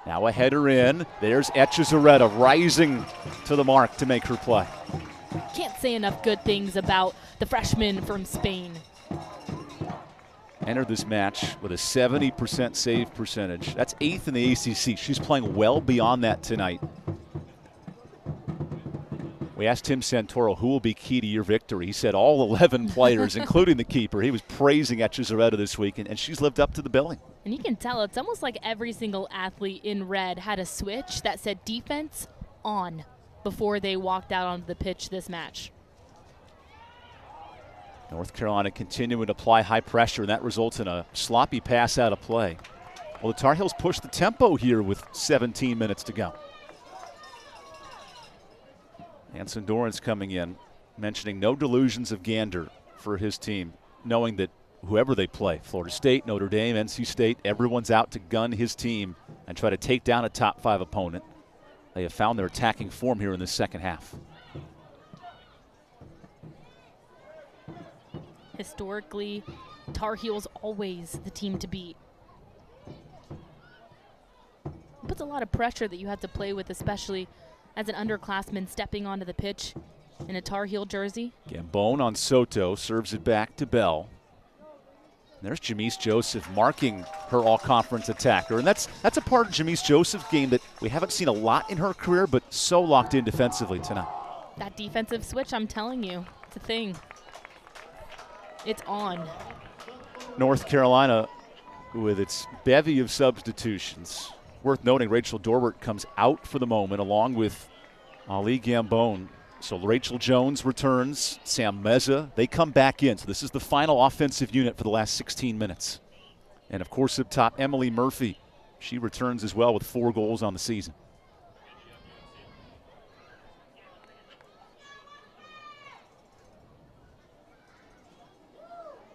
Now a header in. There's Echezarreta rising to the mark to make her play. Can't say enough good things about the freshman from Spain. Entered this match with a 70% save percentage. That's 8th in the ACC. She's playing well beyond that tonight. We asked Tim Santoro who will be key to your victory. He said all 11 players, including the keeper. He was praising Echezarreta this week, and she's lived up to the billing. And you can tell it's almost like every single athlete in red had a switch that said defense on before they walked out onto the pitch this match. North Carolina continuing to apply high pressure, and that results in a sloppy pass out of play. Well, the Tar Heels push the tempo here with 17 minutes to go. Anson Dorrance coming in, mentioning no delusions of Gander for his team, knowing that whoever they play, Florida State, Notre Dame, NC State, everyone's out to gun his team and try to take down a top 5 opponent. They have found their attacking form here in the second half. Historically, Tar Heels always the team to beat. It puts a lot of pressure that you have to play with, especially as an underclassman stepping onto the pitch in a Tar Heel jersey. Gambone on Soto, serves it back to Bell. There's Jamise Joseph marking her all-conference attacker. And that's a part of Jamise Joseph's game that we haven't seen a lot in her career, but so locked in defensively tonight. That defensive switch, I'm telling you, it's a thing. It's on. North Carolina with its bevy of substitutions. Worth noting, Rachel Dorwart comes out for the moment along with Ali Gambone. So Rachel Jones returns, Sam Meza, they come back in. So this is the final offensive unit for the last 16 minutes. And of course up top, Emily Murphy. She returns as well with 4 goals on the season.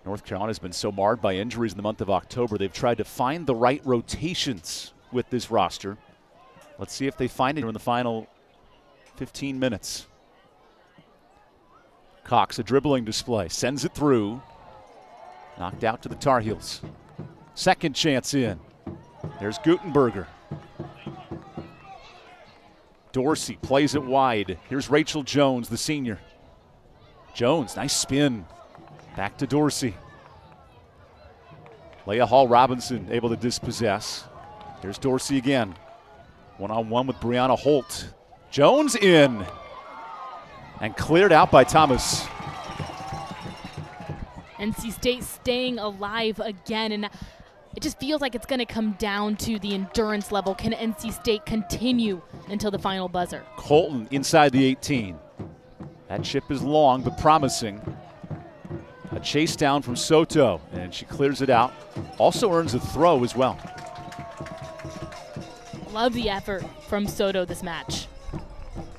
North Carolina's been so marred by injuries in the month of October. They've tried to find the right rotations with this roster. Let's see if they find it in the final 15 minutes. Cox, a dribbling display, sends it through. Knocked out to the Tar Heels. Second chance in. There's Gutenberger. Dorsey plays it wide. Here's Rachel Jones, the senior. Jones, nice spin. Back to Dorsey. Leah Hall-Robinson able to dispossess. Here's Dorsey again. One-on-one with Brianna Holt. Jones in. And cleared out by Thomas. NC State staying alive again, and it just feels like it's going to come down to the endurance level. Can NC State continue until the final buzzer? Colton inside the 18. That chip is long but promising. A chase down from Soto, and she clears it out. Also earns a throw as well. Love the effort from Soto this match.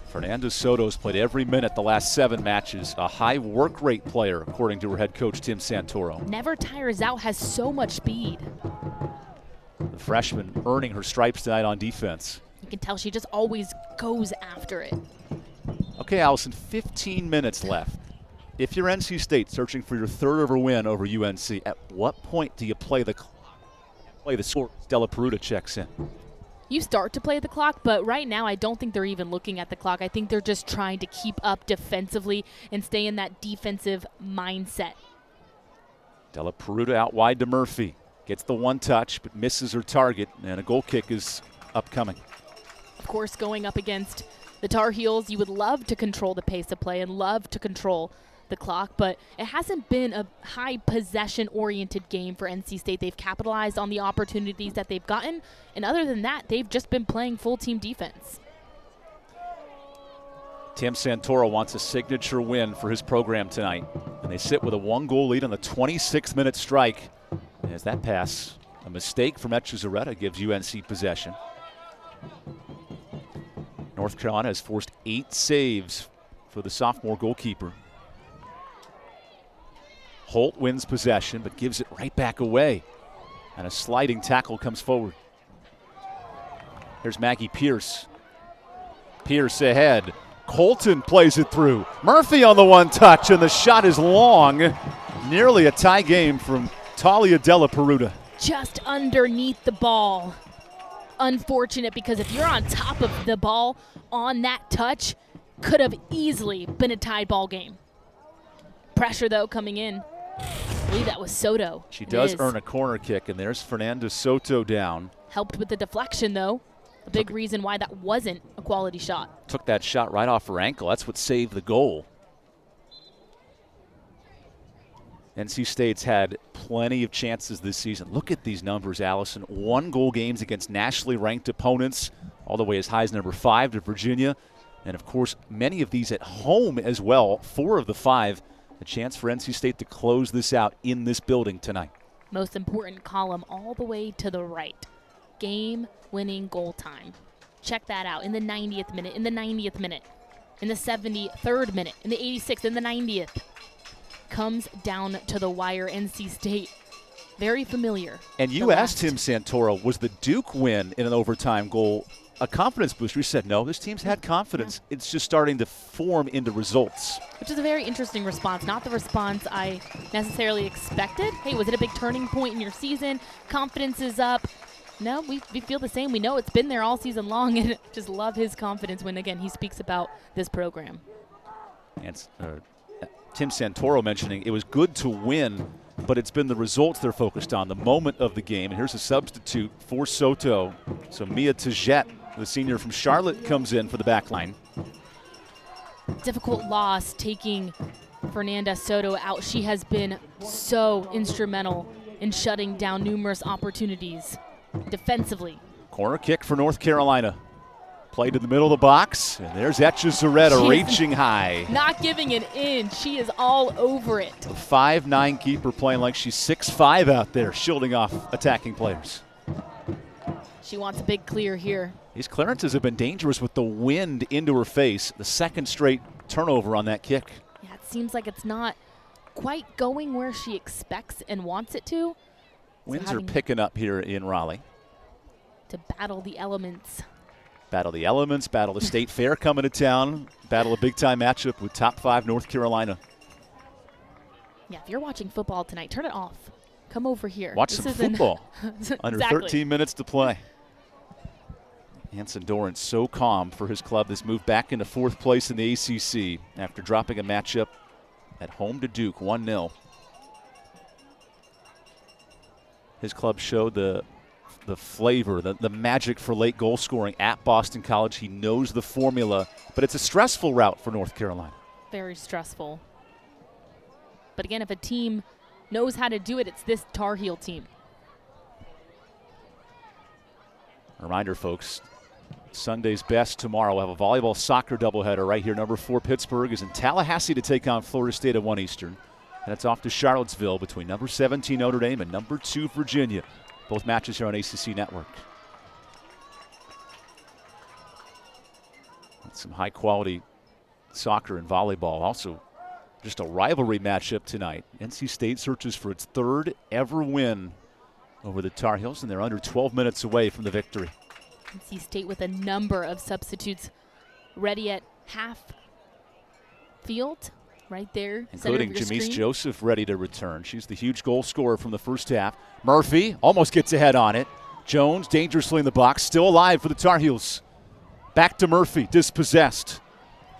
Fernanda Soto's played every minute the last 7 matches. A high work rate player, according to her head coach, Tim Santoro. Never tires out, has so much speed. The freshman earning her stripes tonight on defense. You can tell she just always goes after it. Okay, Allison, 15 minutes left. If you're NC State searching for your 3rd ever win over UNC, at what point do you play the score? Della Peruta checks in. You start to play the clock, but right now I don't think they're even looking at the clock. I think they're just trying to keep up defensively and stay in that defensive mindset. Della Peruta out wide to Murphy. Gets the one touch, but misses her target, and a goal kick is upcoming. Of course, going up against the Tar Heels, you would love to control the pace of play and love to control the clock, but it hasn't been a high possession-oriented game for NC State. They've capitalized on the opportunities that they've gotten, and other than that, they've just been playing full-team defense. Tim Santoro wants a signature win for his program tonight, and they sit with a 1-goal lead on the 26th minute strike. And as that pass, a mistake from Etchezareta gives UNC possession. North Carolina has forced 8 saves for the sophomore goalkeeper. Holt wins possession, but gives it right back away. And a sliding tackle comes forward. Here's Maggie Pierce. Pierce ahead. Colton plays it through. Murphy on the one touch, and the shot is long. Nearly a tie game from Talia Della Peruta. Just underneath the ball. Unfortunate, because if you're on top of the ball on that touch, could have easily been a tied ball game. Pressure, though, coming in. I believe that was Soto. She does earn a corner kick, and there's Fernanda Soto down. Helped with the deflection, though. A big reason why that wasn't a quality shot. Took that shot right off her ankle. That's what saved the goal. NC State's had plenty of chances this season. Look at these numbers, Allison. 1-goal games against nationally ranked opponents, all the way as high as number 5 to Virginia. And, of course, many of these at home as well. 4 of the 5. A chance for NC State to close this out in this building tonight. Most important column all the way to the right. Game-winning goal time. Check that out in the 90th minute, in the 90th minute, in the 73rd minute, in the 86th, in the 90th. Comes down to the wire. NC State, very familiar. And you asked him, Santoro, was the Duke win in an overtime goal a confidence booster? He said, no, this team's had confidence. Yeah. It's just starting to form into results. Which is a very interesting response. Not the response I necessarily expected. Hey, was it a big turning point in your season? Confidence is up. No, we feel the same. We know it's been there all season long, and just love his confidence when, again, he speaks about this program. And Tim Santoro mentioning it was good to win but it's been the results they're focused on, the moment of the game. And here's a substitute for Soto. So Mia Tajet, the senior from Charlotte, comes in for the back line. Difficult loss taking Fernanda Soto out. She has been so instrumental in shutting down numerous opportunities defensively. Corner kick for North Carolina. Played in the middle of the box, and there's Etcha Zaretta reaching high. Not giving an inch. She is all over it. A 5'9" keeper playing like she's 6'5" out there, shielding off attacking players. She wants a big clear here. These clearances have been dangerous with the wind into her face. The second straight turnover on that kick. Yeah, it seems like it's not quite going where she expects and wants it to. Winds are picking up here in Raleigh. To battle the elements. Battle the elements, battle the state fair coming to town, battle a big-time matchup with top 5 North Carolina. Yeah, if you're watching football tonight, turn it off. Come over here. Watch some football. Under Exactly. 13 minutes to play. Hanson Doran so calm for his club. This move back into 4th place in the ACC after dropping a matchup at home to Duke, 1-0. His club showed the flavor, the magic for late goal scoring at Boston College. He knows the formula, but it's a stressful route for North Carolina. Very stressful. But again, if a team knows how to do it, it's this Tar Heel team. Reminder, folks, Sunday's best tomorrow. We'll have a volleyball soccer doubleheader right here. Number 4 Pittsburgh is in Tallahassee to take on Florida State at 1 Eastern. And it's off to Charlottesville between number 17 Notre Dame and number 2 Virginia. Both matches here on ACC Network. That's some high-quality soccer and volleyball. Also, just a rivalry matchup tonight. NC State searches for its 3rd ever win over the Tar Heels, and they're under 12 minutes away from the victory. NC State with a number of substitutes ready at half field. Right there, including Jamise Joseph ready to return. She's the huge goal scorer from the first half. Murphy almost gets ahead on it. Jones dangerously in the box, still alive for the Tar Heels. Back to Murphy, dispossessed.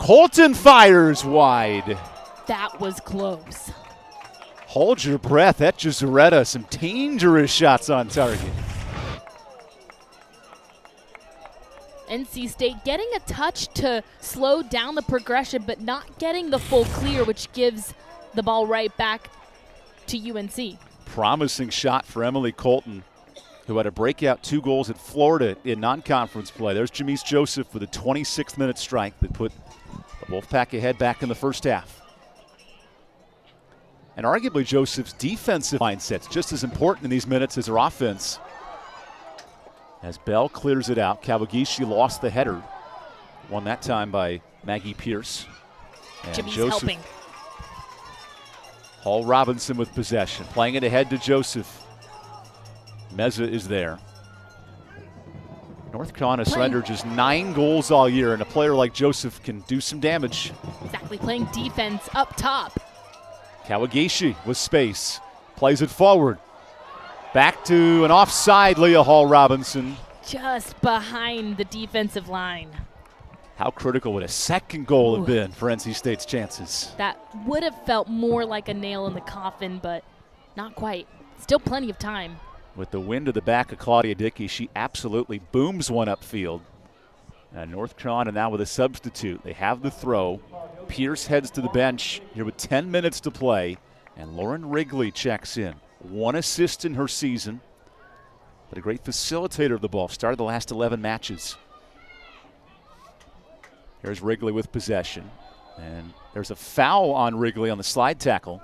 Colton fires wide. That was close. Hold your breath, Etcha Zaretta. Some dangerous shots on target. NC State getting a touch to slow down the progression, but not getting the full clear, which gives the ball right back to UNC. Promising shot for Emily Colton, who had a breakout 2 goals at Florida in non-conference play. There's Jamise Joseph with a 26th minute strike that put the Wolfpack ahead back in the first half. And arguably Joseph's defensive mindset's just as important in these minutes as her offense. As Bell clears it out, Kawagishi lost the header. Won that time by Maggie Pierce. And Jimmy's Joseph helping. Hall Robinson with possession, playing it ahead to Joseph. Meza is there. North Carolina surrendered just 9 goals all year, and a player like Joseph can do some damage. Exactly, playing defense up top. Kawagishi with space, plays it forward. Back to an offside Leah Hall Robinson. Just behind the defensive line. How critical would a second goal have been for NC State's chances? That would have felt more like a nail in the coffin, but not quite. Still plenty of time. With the wind to the back of Claudia Dickey, she absolutely booms one upfield. And North Carolina now with a substitute. They have the throw. Pierce heads to the bench here with 10 minutes to play, and Lauren Wrigley checks in. 1 assist in her season, but a great facilitator of the ball. Started the last 11 matches. Here's Wrigley with possession, and there's a foul on Wrigley on the slide tackle.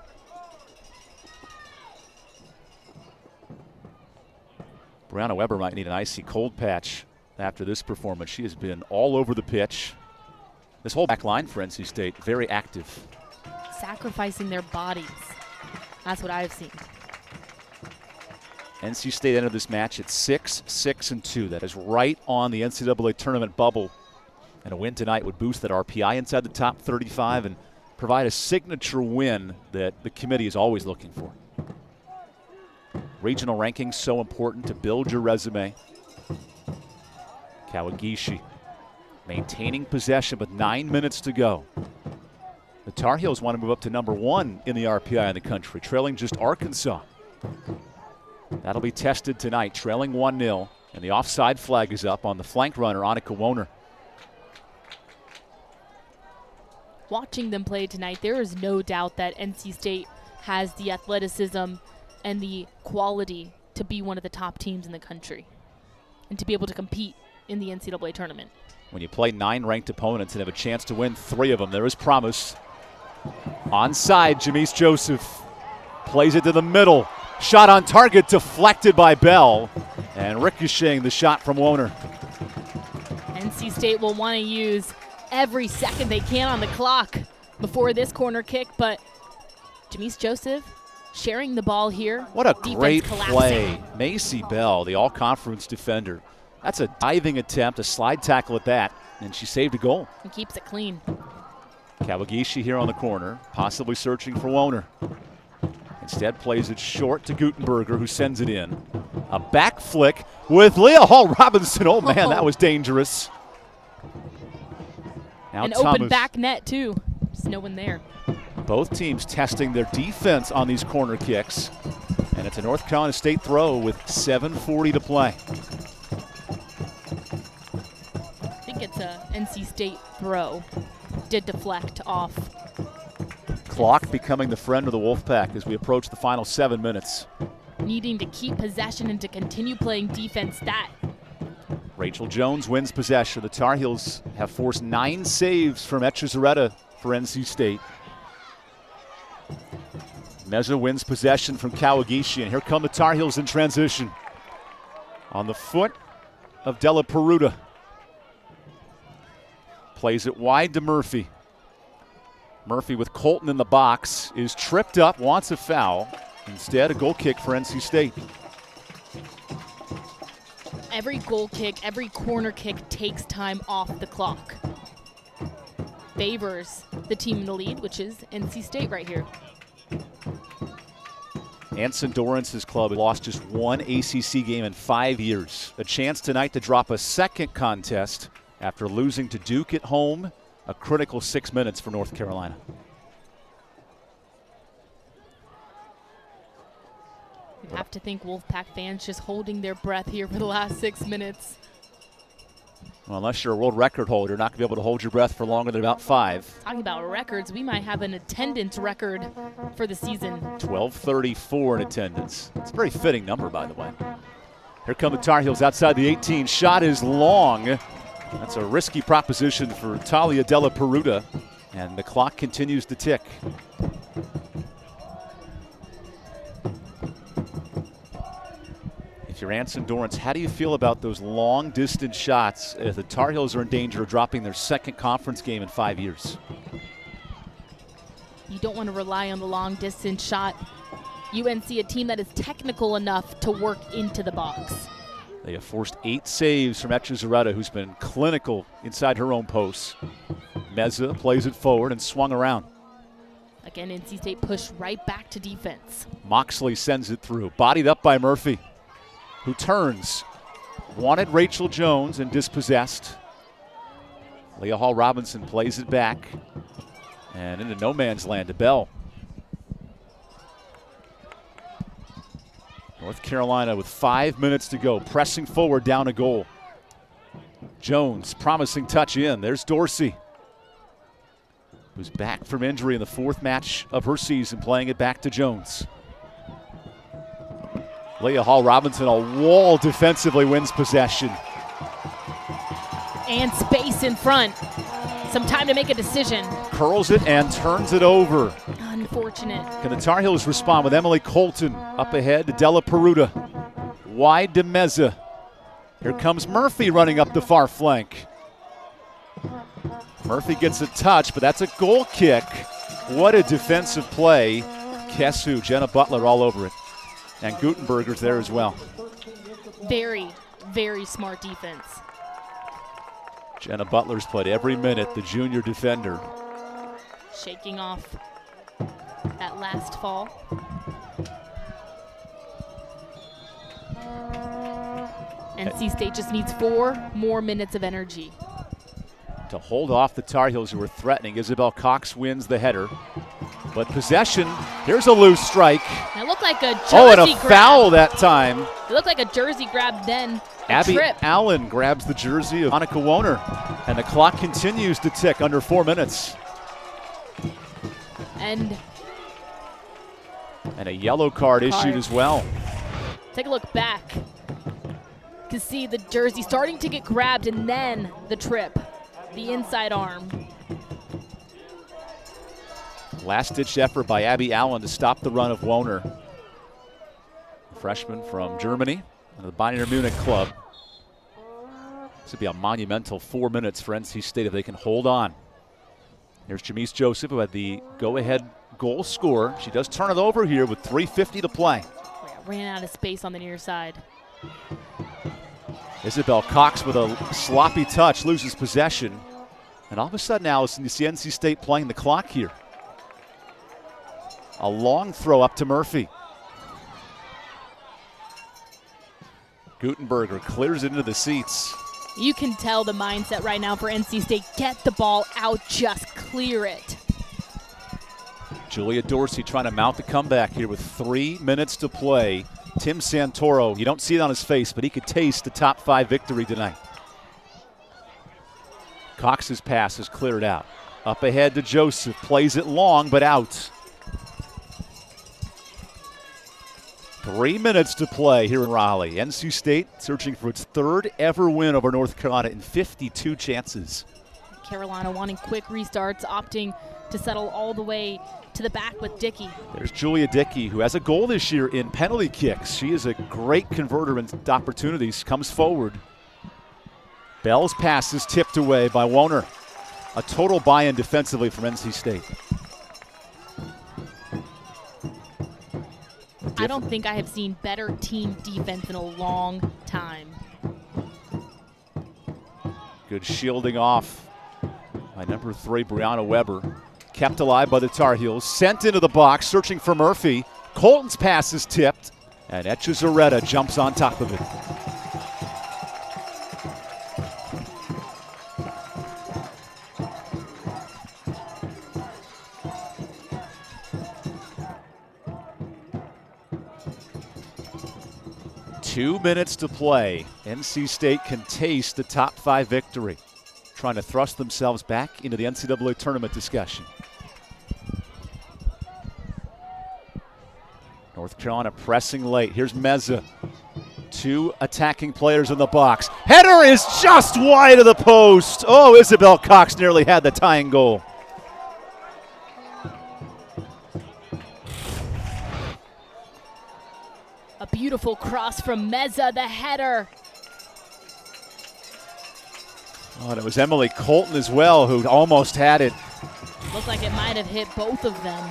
Brianna Weber might need an icy cold patch after this performance. She has been all over the pitch. This whole back line for NC State, very active. Sacrificing their bodies. That's what I've seen. NC State entered this match at 6-6-2. That is right on the NCAA tournament bubble. And a win tonight would boost that RPI inside the top 35 and provide a signature win that the committee is always looking for. Regional rankings so important to build your resume. Kawagishi maintaining possession with 9 minutes to go. The Tar Heels want to move up to #1 in the RPI in the country, trailing just Arkansas. That'll be tested tonight, trailing 1-0, and the offside flag is up on the flank runner, Annika Woner. Watching them play tonight, there is no doubt that NC State has the athleticism and the quality to be one of the top teams in the country and to be able to compete in the NCAA tournament. When you play 9 ranked opponents and have a chance to win 3 of them, there is promise. Onside, Jamise Joseph plays it to the middle. Shot on target, deflected by Bell, and ricocheting the shot from Woner. NC State will want to use every second they can on the clock before this corner kick, but Jamise Joseph sharing the ball here. What a Defense great collapsing. play. Macy Bell, the all-conference defender. That's a diving attempt, a slide tackle at that, and she saved a goal. And keeps it clean. Kawagishi here on the corner, possibly searching for Woner. Instead plays it short to Gutenberger, who sends it in. A back flick with Leah Hall Robinson. Oh man, that was dangerous. Now An Thomas, open back net too. Just no one there. both teams testing their defense on these corner kicks. And it's a North Carolina State throw with 7:40 to play. I think it's a NC State throw. Did deflect off. Clock becoming the friend of the Wolfpack as we approach the final 7 minutes. Needing to keep possession and to continue playing defense. That Rachel Jones wins possession. The Tar Heels have forced 9 saves from Echezarreta for NC State. Meza wins possession from Kawagishi, and here come the Tar Heels in transition. On the foot of Della Peruta. Plays it wide to Murphy. Murphy with Colton in the box is tripped up, wants a foul. Instead, a goal kick for NC State. every goal kick, every corner kick takes time off the clock. Favors the team in the lead, which is NC State right here. Anson Dorance's club lost just one ACC game in 5 years. A chance tonight to drop a second contest after losing to Duke at home. A critical 6 minutes for North Carolina. You have to think Wolfpack fans just holding their breath here for the last 6 minutes. Well, unless you're a world record holder, you're not going to be able to hold your breath for longer than about 5. Talking about records, we might have an attendance record for the season. 1234 in attendance. It's a very fitting number, by the way. Here come the Tar Heels outside the 18. Shot is long. That's a risky proposition for Talia Della Peruta. And the clock continues to tick. If you're Anson Dorrance, how do you feel about those long distance shots if the Tar Heels are in danger of dropping their second conference game in 5 years? You don't want to rely on the long distance shot. UNC, a team that is technical enough to work into the box. They have forced 8 saves from Echezarreta, who's been clinical inside her own posts. Meza plays it forward and swung around. Again, NC State pushed right back to defense. Moxley sends it through, bodied up by Murphy, who turns. Wanted Rachel Jones and dispossessed. Leah Hall Robinson plays it back and into no man's land to Bell. North Carolina with 5 minutes to go, pressing forward down a goal. Jones, promising touch in. There's Dorsey, who's back from injury in the 4th match of her season, playing it back to Jones. Leah Hall Robinson, a wall defensively, wins possession. And space in front. Some time to make a decision. Curls it and turns it over. Unfortunate. Can the Tar Heels respond with Emily Colton up ahead to Della Peruta? Wide to Meza. Here comes Murphy running up the far flank. Murphy gets a touch, but that's a goal kick. What a defensive play. Kesu, Jenna Butler all over it. And Gutenberger's there as well. Very, very smart defense. Jenna Butler's played every minute, the junior defender. Shaking off that last fall. NC State just needs 4 more minutes of energy. to hold off the Tar Heels, who were threatening. Isabel Cox wins the header. But possession, here's a loose strike. It looked like a jersey and a grab. Foul that time. It looked like a jersey grab then. Abby Trip. Allen grabs the jersey of Monica Woner. And the clock continues to tick under 4 minutes. And a yellow card issued as well. take a look back. You can see the jersey starting to get grabbed and then the trip, the inside arm. Last-ditch effort by Abby Allen to stop the run of Woner. A freshman from Germany, the Bayern Munich club. This would be a monumental 4 minutes for NC State if they can hold on. Here's Jamise Joseph, who had the go-ahead goal scorer. She does turn it over here with 3:50 to play. Ran out of space on the near side. Isabel Cox with a sloppy touch loses possession. And all of a sudden, Allison, you see NC State playing the clock here. A long throw up to Murphy. Gutenberger clears it into the seats. You can tell the mindset right now for NC State. Get the ball out, just clear it. Julia Dorsey trying to mount the comeback here with 3 minutes to play. Tim Santoro, you don't see it on his face, but he could taste the top 5 victory tonight. Cox's pass is cleared out. Up ahead to Joseph, plays it long but out. 3 minutes to play here in Raleigh. NC State searching for its 3rd ever win over North Carolina in 52 chances. Carolina wanting quick restarts, opting to settle all the way to the back with Dickey. There's Julia Dickey, who has a goal this year in penalty kicks. She is a great converter in opportunities, comes forward. Bell's pass is tipped away by Woner. A total buy-in defensively from NC State. I don't think I have seen better team defense in a long time. Good shielding off by number 3, Brianna Weber. Kept alive by the Tar Heels. Sent into the box, searching for Murphy. Colton's pass is tipped, and Echezarreta jumps on top of it. Two minutes to play. NC State can taste the top 5 victory, trying to thrust themselves back into the NCAA tournament discussion. North Carolina pressing late. Here's Meza. 2 attacking players in the box. Header is just wide of the post. Oh, Isabel Cox nearly had the tying goal. A beautiful cross from Meza, the header. Oh, and it was Emily Colton as well who almost had it. Looked like it might have hit both of them.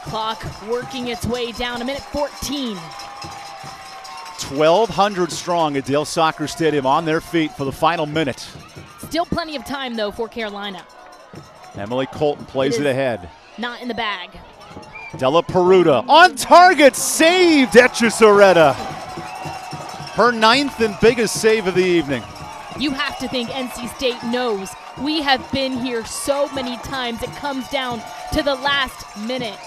Clock working its way down, 1:14. 1,200 strong at Dail Soccer Stadium on their feet for the final minute. Still plenty of time, though, for Carolina. Emily Colton plays it ahead. Not in the bag. Della Peruta on target, saved Echezarreta. Her 9th and biggest save of the evening. You have to think NC State knows we have been here so many times. It comes down to the last minute.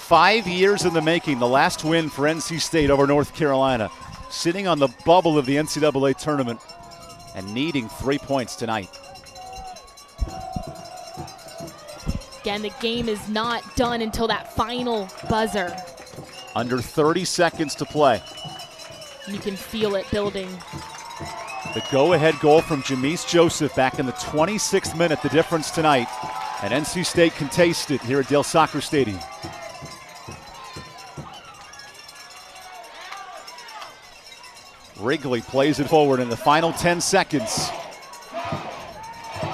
5 years in the making, the last win for NC State over North Carolina. Sitting on the bubble of the NCAA tournament and needing 3 points tonight. Again, the game is not done until that final buzzer. Under 30 seconds to play. You can feel it building. The go-ahead goal from Jamise Joseph back in the 26th minute, the difference tonight. And NC State can taste it here at Dail Soccer Stadium. Wrigley plays it forward in the final 10 seconds.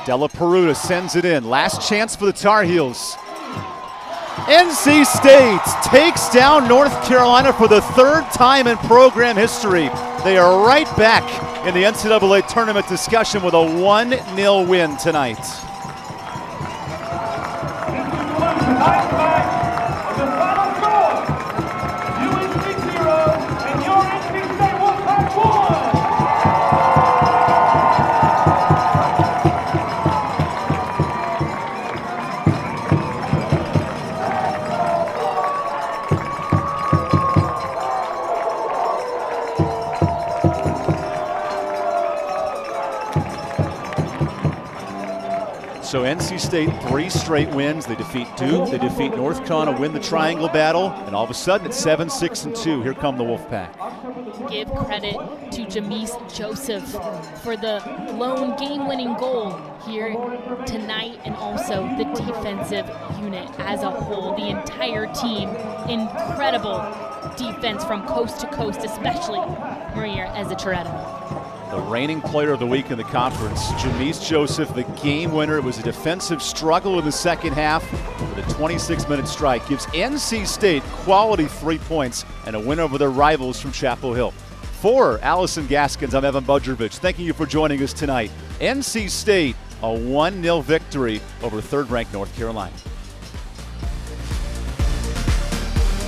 Della Peruta sends it in. Last chance for the Tar Heels. NC State takes down North Carolina for the 3rd time in program history. They are right back in the NCAA tournament discussion with a 1-0 win tonight. The final score, UNC 0 and your NC State Wolfpack 1. So NC State 3 straight wins. They defeat Duke, they defeat North Carolina, win the triangle battle, and all of a sudden it's 7-6-2. Here come the Wolfpack. Give credit to Jamise Joseph for the lone game-winning goal here tonight, and also the defensive unit as a whole. The entire team, incredible defense from coast to coast, especially Maria Ezechereta. The reigning player of the week in the conference, Jamise Joseph, the game winner. It was a defensive struggle in the second half, but a 26-minute strike gives NC State quality 3 points and a win over their rivals from Chapel Hill. For Allison Gaskins, I'm Evan Budrovich. Thanking you for joining us tonight. NC State, a 1-0 victory over third-ranked North Carolina.